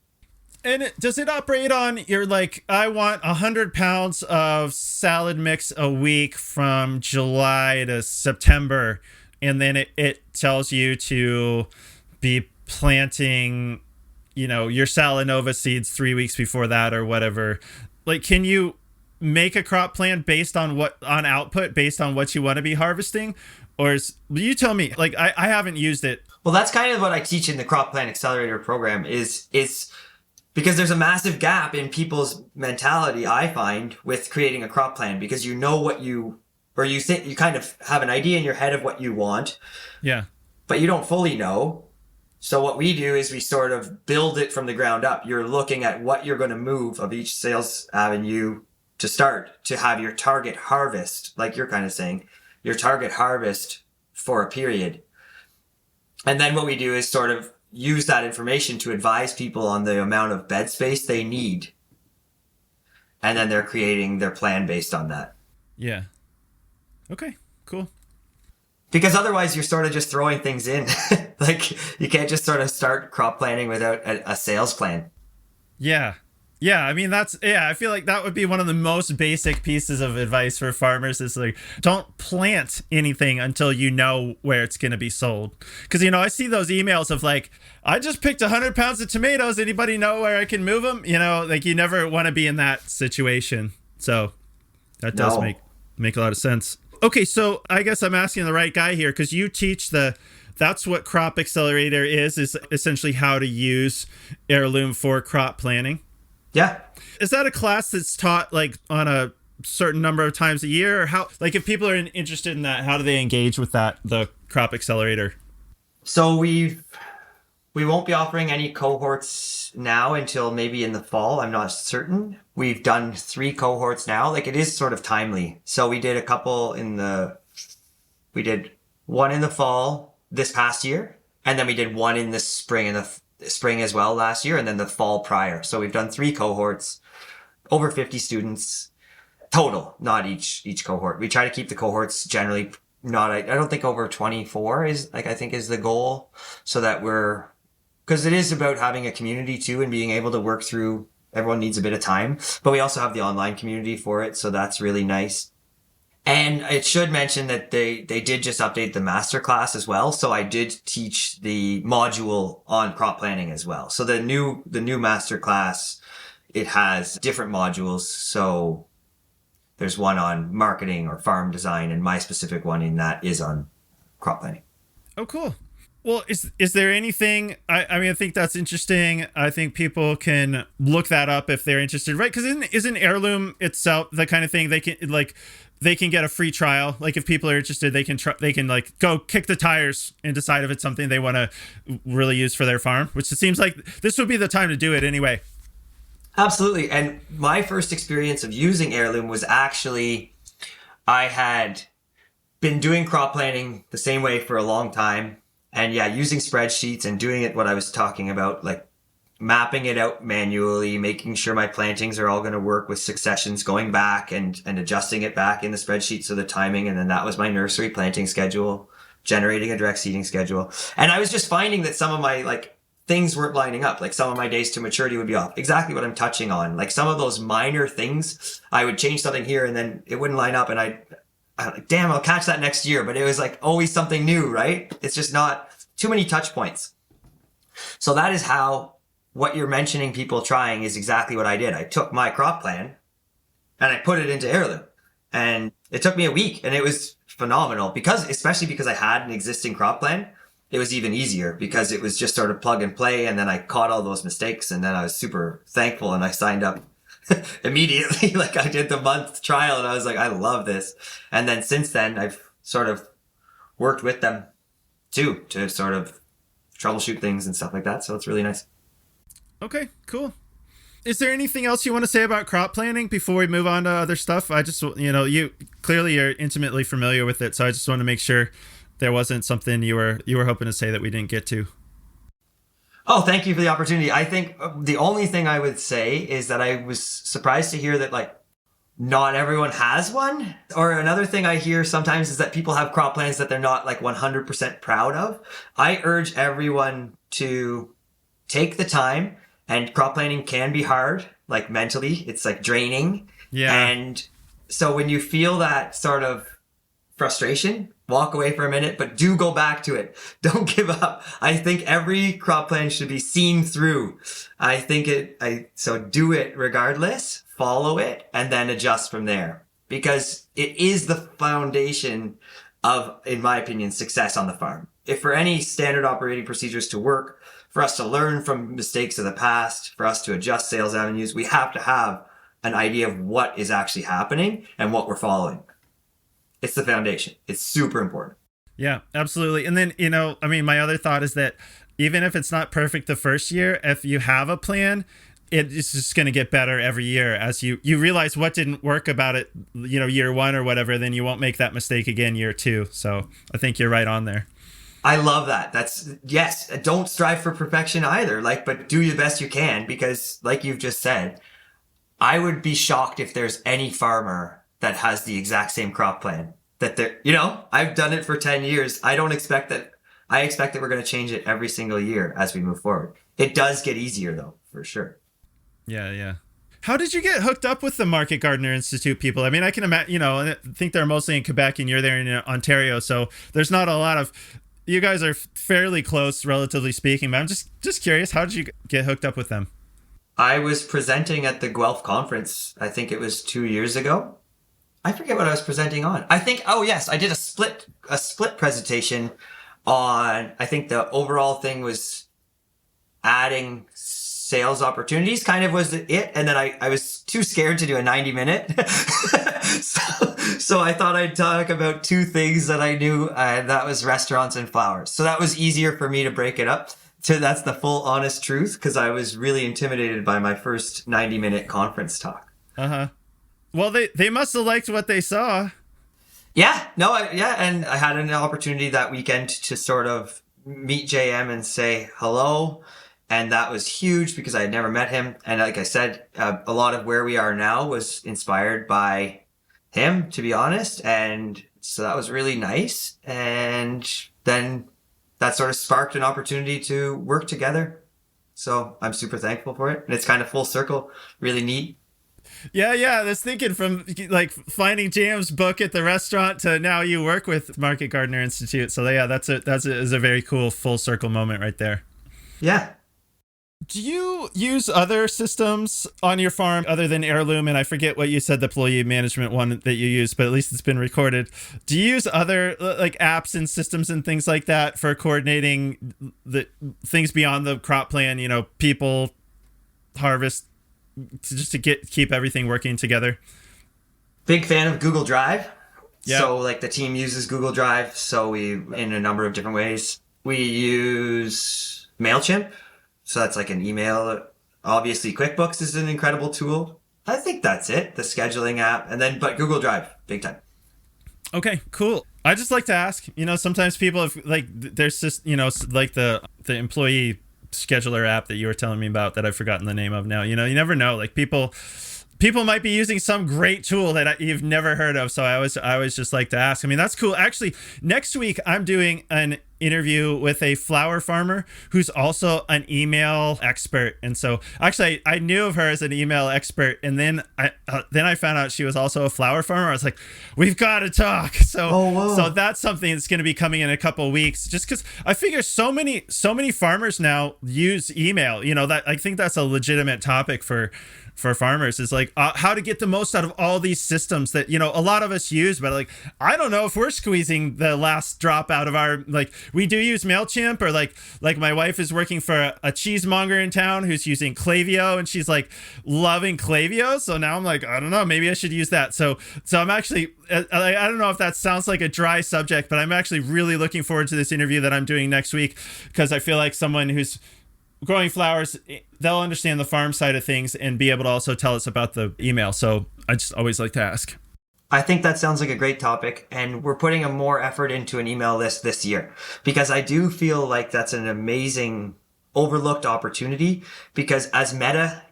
And does it operate on your, like, I want 100 pounds of salad mix a week from July to September, and then it tells you to be planting, your Salanova seeds 3 weeks before that or whatever. Like, can you make a crop plan based on output, based on what you want to be harvesting? Or you tell me, like, I haven't used it. Well, that's kind of what I teach in the Crop Plan Accelerator program is because there's a massive gap in people's mentality, I find, with creating a crop plan, because you know what you think, you kind of have an idea in your head of what you want. Yeah. But you don't fully know. So what we do is we sort of build it from the ground up. You're looking at what you're going to move of each sales avenue to start to have your target harvest, like you're kind of saying, your target harvest for a period. And then what we do is sort of use that information to advise people on the amount of bed space they need. And then they're creating their plan based on that. Yeah. Okay, cool. Because otherwise you're sort of just throwing things in. Like you can't just sort of start crop planning without a sales plan. Yeah. Yeah, I mean I feel like that would be one of the most basic pieces of advice for farmers is like don't plant anything until you know where it's going to be sold. Cuz I see those emails of like I just picked 100 pounds of tomatoes, anybody know where I can move them? Like you never want to be in that situation. So that does make a lot of sense. Okay, so I guess I'm asking the right guy here cuz you teach that's what Crop Accelerator is essentially how to use heirloom for crop planning. Yeah. Is that a class that's taught like on a certain number of times a year, or how? Like, if people are interested in that, how do they engage with the Crop Accelerator? So we won't be offering any cohorts now until maybe in the fall. I'm not certain. We've done 3 cohorts now. Like it is sort of timely. So we did we did one in the fall this past year, and then we did one in the spring spring as well last year, and then the fall prior. So we've done 3 cohorts, over 50 students total, not each cohort. We try to keep the cohorts generally not, I don't think over 24 is I think is the goal, so that because it is about having a community too and being able to work through, everyone needs a bit of time, but we also have the online community for it. So that's really nice. And it should mention that they did just update the Masterclass as well. So I did teach the module on crop planning as well. So the new Masterclass, it has different modules. So there's one on marketing or farm design, and my specific one in that is on crop planning. Oh, cool. Well, is there anything? I mean, I think that's interesting. I think people can look that up if they're interested, right? Because isn't heirloom itself the kind of thing they can get a free trial. Like if people are interested, they can like go kick the tires and decide if it's something they want to really use for their farm, which it seems like this would be the time to do it anyway. Absolutely. And my first experience of using heirloom was actually, I had been doing crop planning the same way for a long time. And yeah, using spreadsheets and doing it what I was talking about, like mapping it out manually, making sure my plantings are all going to work with successions going back and adjusting it back in the spreadsheet. So the timing, and then that was my nursery planting schedule, generating a direct seeding schedule. And I was just finding that some of my things weren't lining up. Like some of my days to maturity would be off. Exactly what I'm touching on. Like some of those minor things, I would change something here and then it wouldn't line up. And I'm like, damn, I'll catch that next year. But it was like always something new, right? It's just not too many touch points. So that is how what you're mentioning people trying is exactly what I did. I took my crop plan and I put it into heirloom, and it took me a week, and it was phenomenal especially because I had an existing crop plan. It was even easier because it was just sort of plug and play. And then I caught all those mistakes, and then I was super thankful, and I signed up immediately. Like I did the month trial and I was like, I love this. And then since then I've sort of worked with them too, to sort of troubleshoot things and stuff like that. So it's really nice. Okay, cool. Is there anything else you want to say about crop planning before we move on to other stuff? I just, you clearly are intimately familiar with it, so I just want to make sure there wasn't something you were hoping to say that we didn't get to. Oh, thank you for the opportunity. I think the only thing I would say is that I was surprised to hear that not everyone has one. Or another thing I hear sometimes is that people have crop plans that they're not 100% proud of. I urge everyone to take the time. And crop planning can be hard, mentally. It's draining. Yeah. And so when you feel that sort of frustration, walk away for a minute, but do go back to it. Don't give up. I think every crop plan should be seen through. So do it regardless, follow it, and then adjust from there. Because it is the foundation of, in my opinion, success on the farm. If for any standard operating procedures to work, for us to learn from mistakes of the past, for us to adjust sales avenues, we have to have an idea of what is actually happening and what we're following. It's the foundation. It's super important. Yeah, absolutely. And then, my other thought is that even if it's not perfect the first year, if you have a plan, it's just going to get better every year as you realize what didn't work about it, year 1 or whatever, then you won't make that mistake again year 2. So I think you're right on there. I love that. Yes, don't strive for perfection either, but do the best you can, because like you've just said, I would be shocked if there's any farmer that has the exact same crop plan I've done it for 10 years. I expect that we're going to change it every single year as we move forward. It does get easier though, for sure. Yeah. How did you get hooked up with the Market Gardener Institute people? I mean, I can imagine, I think they're mostly in Quebec and you're there in Ontario. So there's not a lot of, you guys are fairly close, relatively speaking, but I'm just curious, how did you get hooked up with them? I was presenting at the Guelph conference. I think it was 2 years ago. I forget what I was presenting on. I think, oh yes, I did a split presentation on, I think the overall thing was adding sales opportunities kind of was it. And then I was too scared to do a 90-minute. so I thought I'd talk about two things that I knew, that was restaurants and flowers. So that was easier for me to break it up. So that's the full honest truth, because I was really intimidated by my first 90-minute conference talk. Uh-huh. Well, they must have liked what they saw. Yeah, no, and I had an opportunity that weekend to sort of meet JM and say hello. And that was huge because I had never met him. And like I said, a lot of where we are now was inspired by him, to be honest. And so that was really nice. And then that sort of sparked an opportunity to work together. So I'm super thankful for it. And it's kind of full circle, really neat. Yeah, I was thinking from like finding Jam's book at the restaurant to now you work with Market Gardener Institute. So yeah, that's a very cool full circle moment right there. Yeah. Do you use other systems on your farm other than Heirloom? And I forget what you said, the employee management one that you use, but at least it's been recorded. Do you use other like apps and systems and things like that for coordinating the things beyond the crop plan, people, harvest, just to keep everything working together? Big fan of Google Drive. Yeah. So like the team uses Google Drive. So we, in a number of different ways, we use MailChimp. So that's like an email. Obviously, QuickBooks is an incredible tool. I think that's it. The scheduling app. And then, but Google Drive, big time. Okay, cool. I just like to ask, sometimes people have like, there's just, like the employee scheduler app that you were telling me about that I've forgotten the name of now. You never know. Like people might be using some great tool that you've never heard of. So I always just like to ask. I mean, that's cool. Actually, next week I'm doing an interview with a flower farmer who's also an email expert. And so actually I knew of her as an email expert. And then I found out she was also a flower farmer. I was like, we've got to talk. So, so that's something that's going to be coming in a couple of weeks, just because I figure so many farmers now use email, that I think that's a legitimate topic for farmers, is like how to get the most out of all these systems that a lot of us use, but like I don't know if we're squeezing the last drop out of our, like we do use MailChimp, or like my wife is working for a cheesemonger in town who's using Klaviyo, and she's like loving Klaviyo. So now I'm like, I don't know, maybe I should use that. So I'm actually, I don't know if that sounds like a dry subject, but I'm actually really looking forward to this interview that I'm doing next week, because I feel like someone who's growing flowers, they'll understand the farm side of things and be able to also tell us about the email. So I just always like to ask. I think that sounds like a great topic, and we're putting a more effort into an email list this year, because I do feel like that's an amazing overlooked opportunity, because as Meta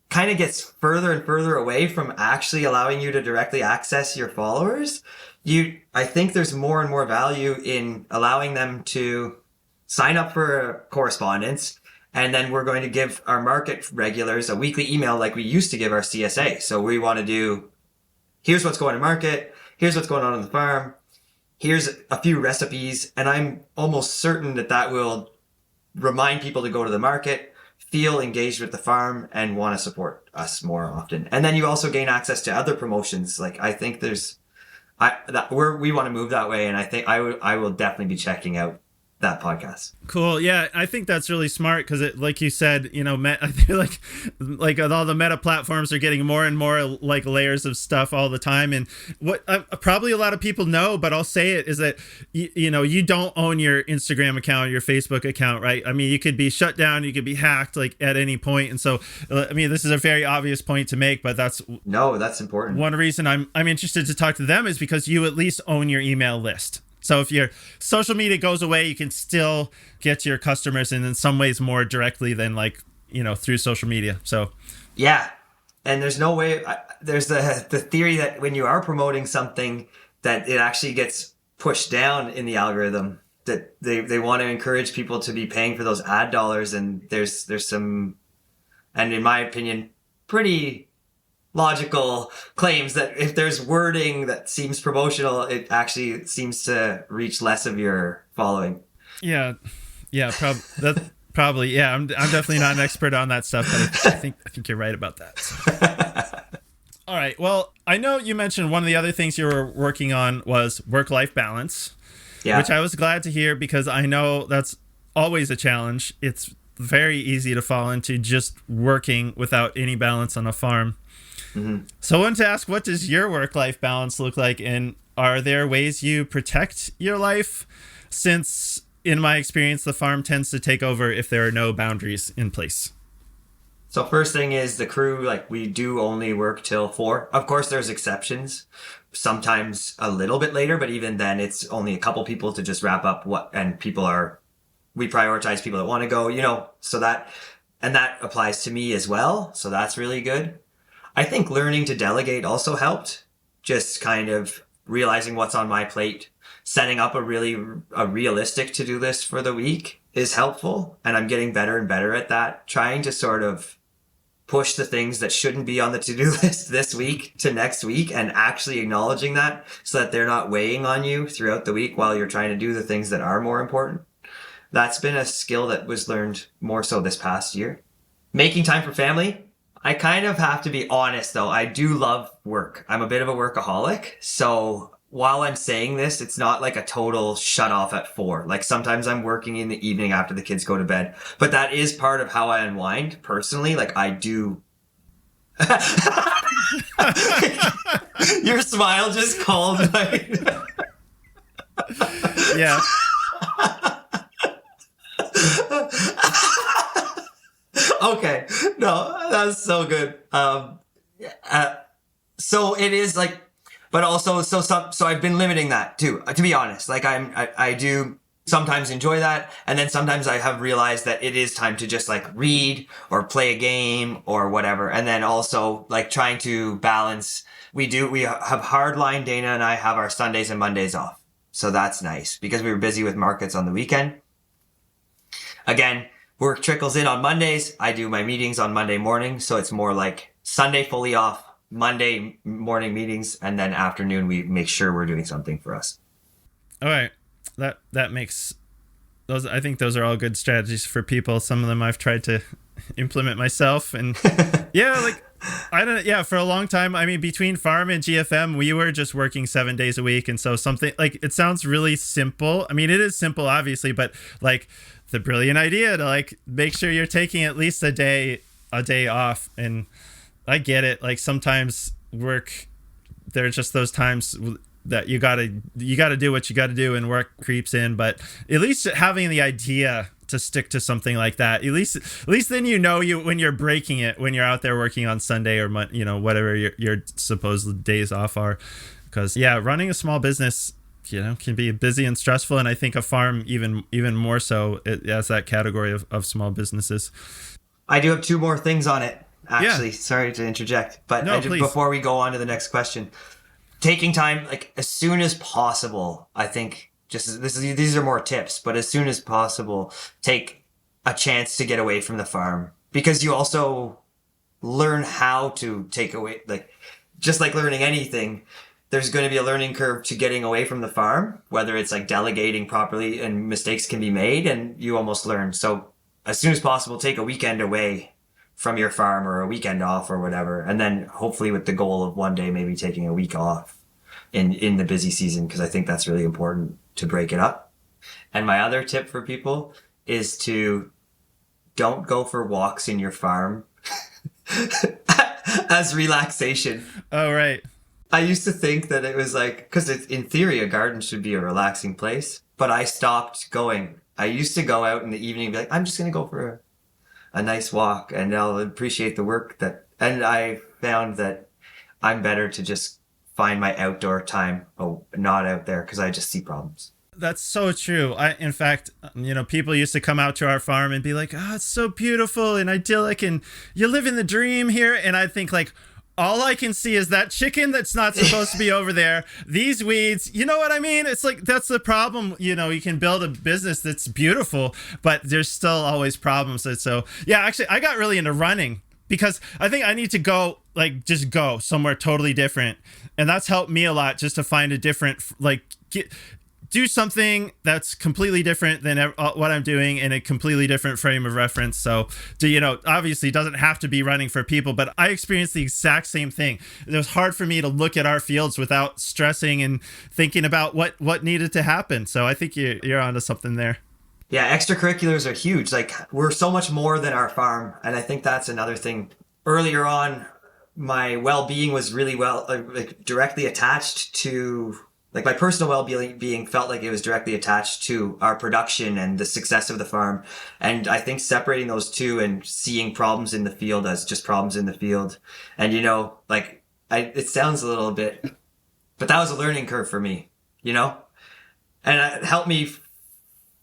kind of gets further and further away from actually allowing you to directly access your followers, I think there's more and more value in allowing them to sign up for correspondence. And then we're going to give our market regulars a weekly email like we used to give our CSA. So we want to do, here's what's going to market, here's what's going on the farm, here's a few recipes. And I'm almost certain that will remind people to go to the market, feel engaged with the farm, and want to support us more often. And then you also gain access to other promotions. Like I think we want to move that way. And I think I will definitely be checking out that podcast. Cool. Yeah, I think that's really smart, because it, like you said, I feel like with all the Meta platforms are getting more and more like layers of stuff all the time. And what probably a lot of people know, but I'll say it, is that you don't own your Instagram account, your Facebook account, right? I mean, you could be shut down, you could be hacked like at any point. And so I mean, this is a very obvious point to make, but that's important. One reason I'm interested to talk to them is because you at least own your email list. So if your social media goes away, you can still get to your customers, and in some ways more directly than through social media. So yeah, and there's no way. There's the theory that when you are promoting something, that it actually gets pushed down in the algorithm. That they want to encourage people to be paying for those ad dollars, and there's some, and in my opinion, pretty logical claims that if there's wording that seems promotional, it actually seems to reach less of your following. Yeah. Probably. Yeah. I'm definitely not an expert on that stuff, but I think you're right about that. So. All right. Well, I know you mentioned one of the other things you were working on was work-life balance, which I was glad to hear because I know that's always a challenge. It's very easy to fall into just working without any balance on a farm. Mm-hmm. So I wanted to ask, what does your work-life balance look like? And are there ways you protect your life? Since, in my experience, the farm tends to take over if there are no boundaries in place. So first thing is the crew, like we do only work till 4. Of course, there's exceptions, sometimes a little bit later, but even then it's only a couple people to just wrap up we prioritize people that want to go, so that applies to me as well. So that's really good. I think learning to delegate also helped. Just kind of realizing what's on my plate, setting up a realistic to-do list for the week is helpful. And I'm getting better and better at that. Trying to sort of push the things that shouldn't be on the to-do list this week to next week and actually acknowledging that so that they're not weighing on you throughout the week while you're trying to do the things that are more important. That's been a skill that was learned more so this past year. Making time for family. I kind of have to be honest though. I do love work. I'm a bit of a workaholic. So while I'm saying this, it's not like a total shut off at 4. Like sometimes I'm working in the evening after the kids go to bed, but that is part of how I unwind personally. Like I do. Your smile just called my... Yeah. Okay. No, that's so good. So it is like, but also, so I've been limiting that too, to be honest. Like I do sometimes enjoy that. And then sometimes I have realized that it is time to just like read or play a game or whatever. And then also like trying to balance. We have hardline, Dana and I have our Sundays and Mondays off. So that's nice because we were busy with markets on the weekend. Again, work trickles in on Mondays. I do my meetings on Monday morning. So it's more like Sunday fully off, Monday morning meetings, and then afternoon we make sure we're doing something for us. All right. That makes those. I think those are all good strategies for people. Some of them I've tried to implement myself. And for a long time, I mean, between farm and GFM, we were just working 7 days a week. And so something like, it sounds really simple. I mean, it is simple, obviously, but like the brilliant idea to like make sure you're taking at least a day off. And I get it. Like sometimes work, there are just those times that you gotta do what you gotta do and work creeps in. But at least having the idea to stick to something like that, at least then when you're breaking it, when you're out there working on Sunday or whatever your supposed days off are. Because running a small business can be busy and stressful, and I think a farm even more so as that category of small businesses. I do have 2 more things on it, actually. Yeah. Sorry to interject, but before we go on to the next question, taking time like as soon as possible. I think these are more tips, but as soon as possible, take a chance to get away from the farm, because you also learn how to take away, like just like learning anything. There's going to be a learning curve to getting away from the farm, whether it's like delegating properly, and mistakes can be made and you almost learn. So as soon as possible, take a weekend away from your farm or a weekend off or whatever. And then hopefully with the goal of one day, maybe taking a week off in the busy season, because I think that's really important to break it up. And my other tip for people is to don't go for walks in your farm as relaxation. Oh, right. I used to think that it was like, because in theory, a garden should be a relaxing place, but I stopped going. I used to go out in the evening and be like, I'm just going to go for a nice walk and I'll appreciate the work and I found that I'm better to just find my outdoor time, not out there, because I just see problems. That's so true. In fact, people used to come out to our farm and be like, oh, it's so beautiful and idyllic and you live in the dream here. And I think like, all I can see is that chicken that's not supposed to be over there. These weeds, you know what I mean? It's like, that's the problem. You can build a business that's beautiful, but there's still always problems. And so, actually, I got really into running because I think I need to go, like, just go somewhere totally different. And that's helped me a lot, just to find a different, like, do something that's completely different than what I'm doing in a completely different frame of reference. So, obviously it doesn't have to be running for people, but I experienced the exact same thing. It was hard for me to look at our fields without stressing and thinking about what needed to happen. So I think you're onto something there. Yeah, extracurriculars are huge. Like, we're so much more than our farm. And I think that's another thing. Earlier on, my well-being was really directly attached to, like, my personal well-being felt like it was directly attached to our production and the success of the farm. And I think separating those two and seeing problems in the field as just problems in the field. And, it sounds a little bit, but that was a learning curve for me, and it helped me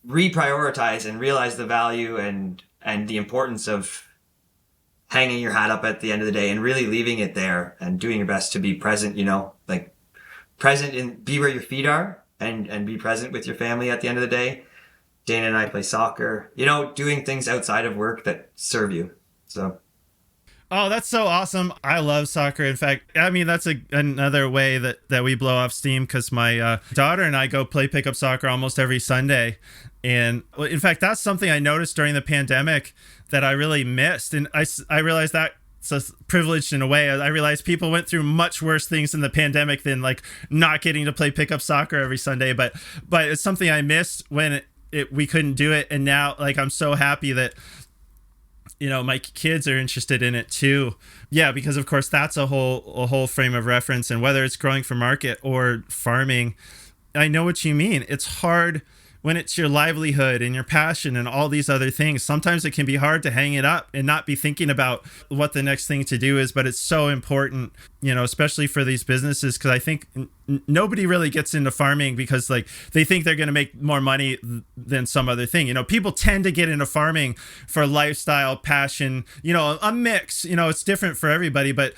reprioritize and realize the value and the importance of hanging your hat up at the end of the day and really leaving it there and doing your best to be present, like present and be where your feet are and be present with your family at the end of the day. Dana and I play soccer, doing things outside of work that serve you. So. Oh, that's so awesome. I love soccer. In fact, I mean, that's another way that we blow off steam, because my daughter and I go play pickup soccer almost every Sunday. And in fact, that's something I noticed during the pandemic that I really missed. And I realized that it's privileged in a way. I realized people went through much worse things in the pandemic than, like, not getting to play pickup soccer every Sunday. But it's something I missed when we couldn't do it. And now, like, I'm so happy that, my kids are interested in it too. Yeah, because of course that's a whole frame of reference. And whether it's growing for market or farming, I know what you mean. It's hard when it's your livelihood and your passion and all these other things. Sometimes it can be hard to hang it up and not be thinking about what the next thing to do is, but it's so important, especially for these businesses, because I think nobody really gets into farming because, like, they think they're going to make more money than some other thing. People tend to get into farming for lifestyle, passion, a mix. It's different for everybody, but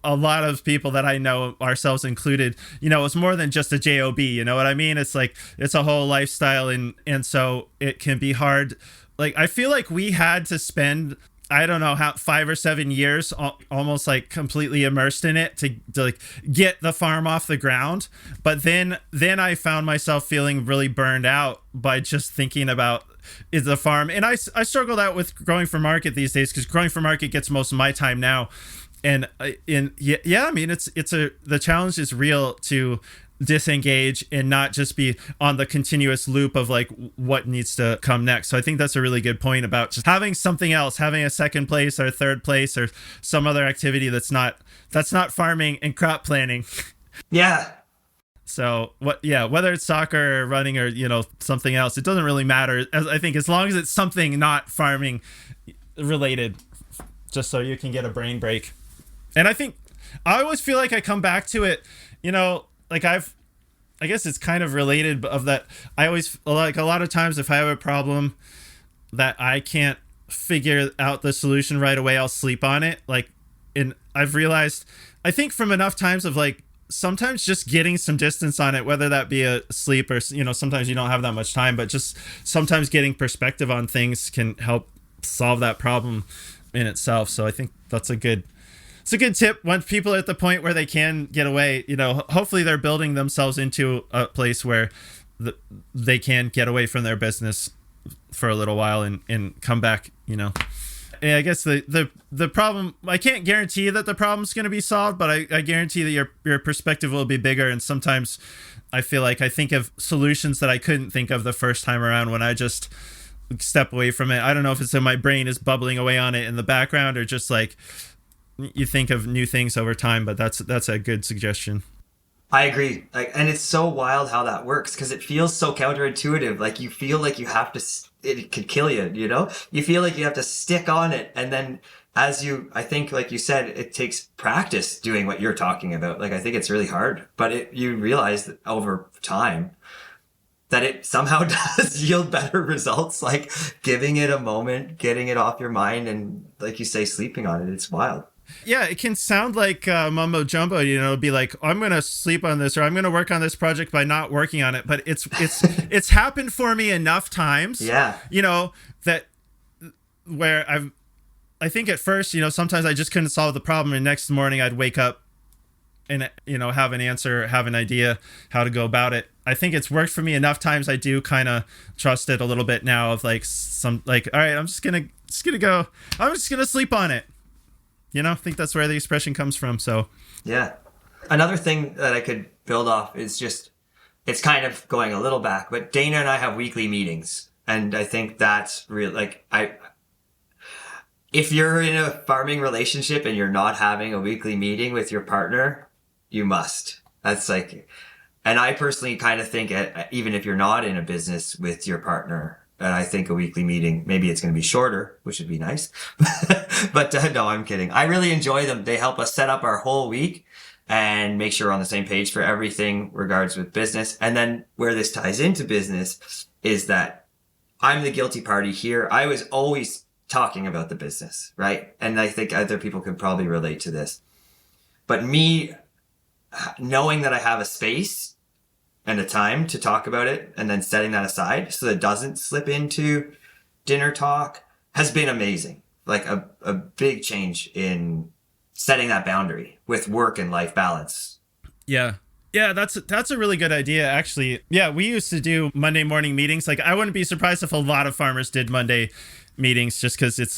a lot of people that I know, ourselves included, it's more than just a job. You know what I mean? It's like, it's a whole lifestyle. And so it can be hard. Like, I feel like we had to spend, I don't know, 5 or 7 years almost like completely immersed in it to like get the farm off the ground. But then I found myself feeling really burned out by just thinking about is the farm. And I struggled out with growing for market these days, because growing for market gets most of my time now. And I mean, the challenge is real to disengage and not just be on the continuous loop of, like, what needs to come next. So I think that's a really good point about just having something else, having a second place or third place or some other activity that's not farming and crop planning. Yeah. So whether it's soccer or running or, something else, it doesn't really matter. I think as long as it's something not farming related, just so you can get a brain break. And I think I always feel like I come back to it, like I guess it's kind of related of that. I always, like, a lot of times if I have a problem that I can't figure out the solution right away, I'll sleep on it. Like, and I've realized, I think from enough times of, like, sometimes just getting some distance on it, whether that be a sleep or, sometimes you don't have that much time, but just sometimes getting perspective on things can help solve that problem in itself. So I think that's a good tip. Once people are at the point where they can get away, hopefully they're building themselves into a place where they can get away from their business for a little while and come back, And I guess the problem, I can't guarantee that the problem's going to be solved, but I guarantee that your perspective will be bigger. And sometimes I feel like I think of solutions that I couldn't think of the first time around when I just step away from it. I don't know if it's that my brain is bubbling away on it in the background or just, like, you think of new things over time, but that's a good suggestion. I agree. And it's so wild how that works, because it feels so counterintuitive. Like, you feel like you have to, it could kill you, you feel like you have to stick on it. And then I think, like you said, it takes practice doing what you're talking about. Like, I think it's really hard, but you realize that over time that it somehow does yield better results, like giving it a moment, getting it off your mind, and, like you say, sleeping on it. It's wild. Yeah, it can sound like mumbo jumbo, be like, I'm going to sleep on this, or I'm going to work on this project by not working on it. But it's happened for me enough times, yeah, that where I think at first, sometimes I just couldn't solve the problem, and next morning I'd wake up and, have an answer, have an idea how to go about it. I think it's worked for me enough times. I do kind of trust it a little bit now of all right, I'm just going to sleep on it. I think that's where the expression comes from. So, yeah. Another thing that I could build off is just, it's kind of going a little back, but Dana and I have weekly meetings. And I think that's real. If you're in a farming relationship and you're not having a weekly meeting with your partner, you must. And I personally kind of think even if you're not in a business with your partner, and I think a weekly meeting, maybe it's going to be shorter, which would be nice. But no, I'm kidding. I really enjoy them. They help us set up our whole week and make sure we're on the same page for everything regards with business. And then where this ties into business is that I'm the guilty party here. I was always talking about the business, right? And I think other people could probably relate to this. But me knowing that I have a space and a time to talk about it and then setting that aside so that it doesn't slip into dinner talk has been amazing. Like a big change in setting that boundary with work and life balance. Yeah. Yeah, that's a really good idea, actually. Yeah, we used to do Monday morning meetings. Like, I wouldn't be surprised if a lot of farmers did Monday meetings just because it's,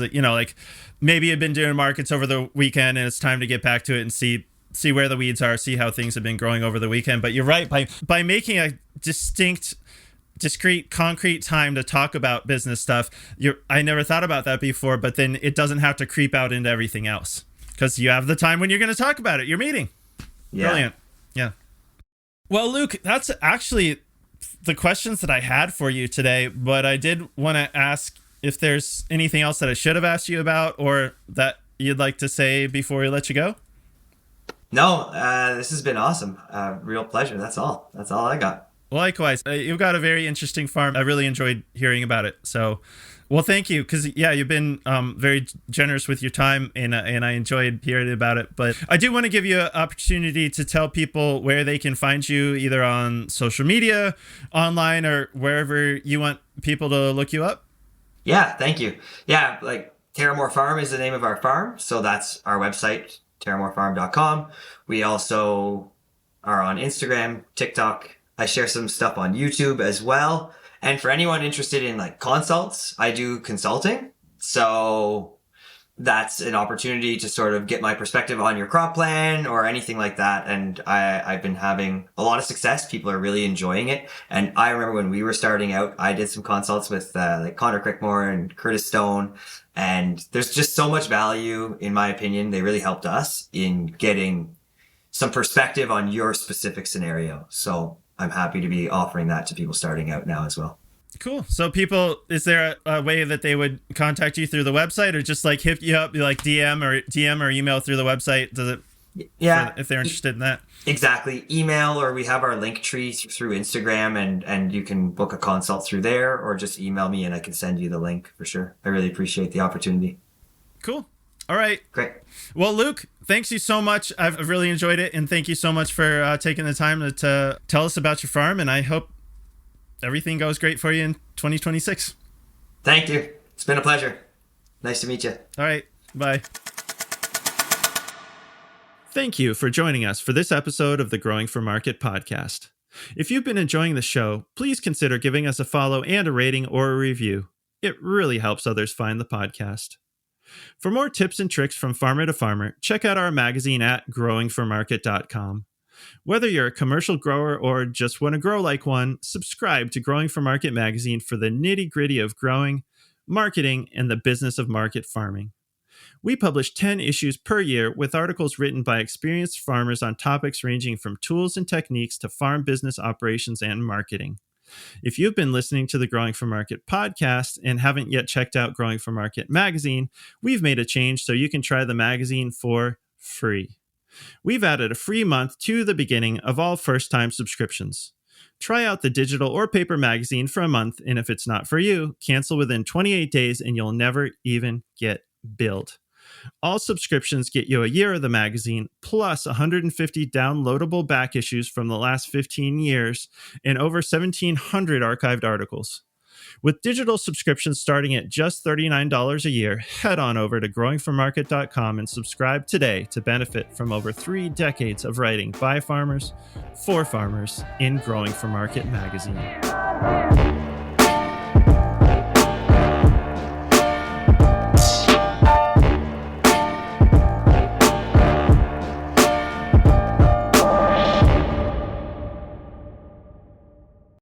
maybe you've been doing markets over the weekend and it's time to get back to it and see where the weeds are, see how things have been growing over the weekend. But you're right, by making a discrete, concrete time to talk about business stuff, I never thought about that before, but then it doesn't have to creep out into everything else because you have the time when you're going to talk about it, your meeting. Yeah. Brilliant. Yeah. Well, Luke, that's actually the questions that I had for you today, but I did want to ask if there's anything else that I should have asked you about or that you'd like to say before we let you go. No, this has been awesome. Real pleasure. That's all I got. Likewise. You've got a very interesting farm. I really enjoyed hearing about it. So, well, thank you. Because, you've been very generous with your time and I enjoyed hearing about it. But I do want to give you an opportunity to tell people where they can find you, either on social media, online, or wherever you want people to look you up. Yeah, thank you. Yeah, Terramor Farm is the name of our farm. So that's our website, terramorfarm.com. We also are on Instagram, TikTok. I share some stuff on YouTube as well. And for anyone interested in consults, I do consulting. So that's an opportunity to sort of get my perspective on your crop plan or anything like that. And I've been having a lot of success. People are really enjoying it. And I remember when we were starting out, I did some consults with Connor Crickmore and Curtis Stone. And there's just so much value, in my opinion. They really helped us in getting some perspective on your specific scenario. So I'm happy to be offering that to people starting out now as well. Cool. So is there a way that they would contact you through the website or just hit you up, DM or email through the website? Does it? Yeah. If they're interested in that. Exactly. Email, or we have our link tree through Instagram and you can book a consult through there, or just email me and I can send you the link for sure. I really appreciate the opportunity. Cool. All right. Great. Well, Luke, thanks you so much. I've really enjoyed it. And thank you so much for taking the time to tell us about your farm. And I hope everything goes great for you in 2026. Thank you. It's been a pleasure. Nice to meet you. All right. Bye. Thank you for joining us for this episode of the Growing for Market podcast. If you've been enjoying the show, please consider giving us a follow and a rating or a review. It really helps others find the podcast. For more tips and tricks from farmer to farmer, check out our magazine at growingformarket.com. Whether you're a commercial grower or just want to grow like one, subscribe to Growing for Market magazine for the nitty-gritty of growing, marketing, and the business of market farming. We publish 10 issues per year with articles written by experienced farmers on topics ranging from tools and techniques to farm business operations and marketing. If you've been listening to the Growing for Market podcast and haven't yet checked out Growing for Market magazine, we've made a change so you can try the magazine for free. We've added a free month to the beginning of all first-time subscriptions. Try out the digital or paper magazine for a month, and if it's not for you, cancel within 28 days and you'll never even get billed. All subscriptions get you a year of the magazine, plus 150 downloadable back issues from the last 15 years and over 1,700 archived articles. With digital subscriptions starting at just $39 a year, head on over to growingformarket.com and subscribe today to benefit from over 3 decades of writing by farmers, for farmers in Growing for Market magazine.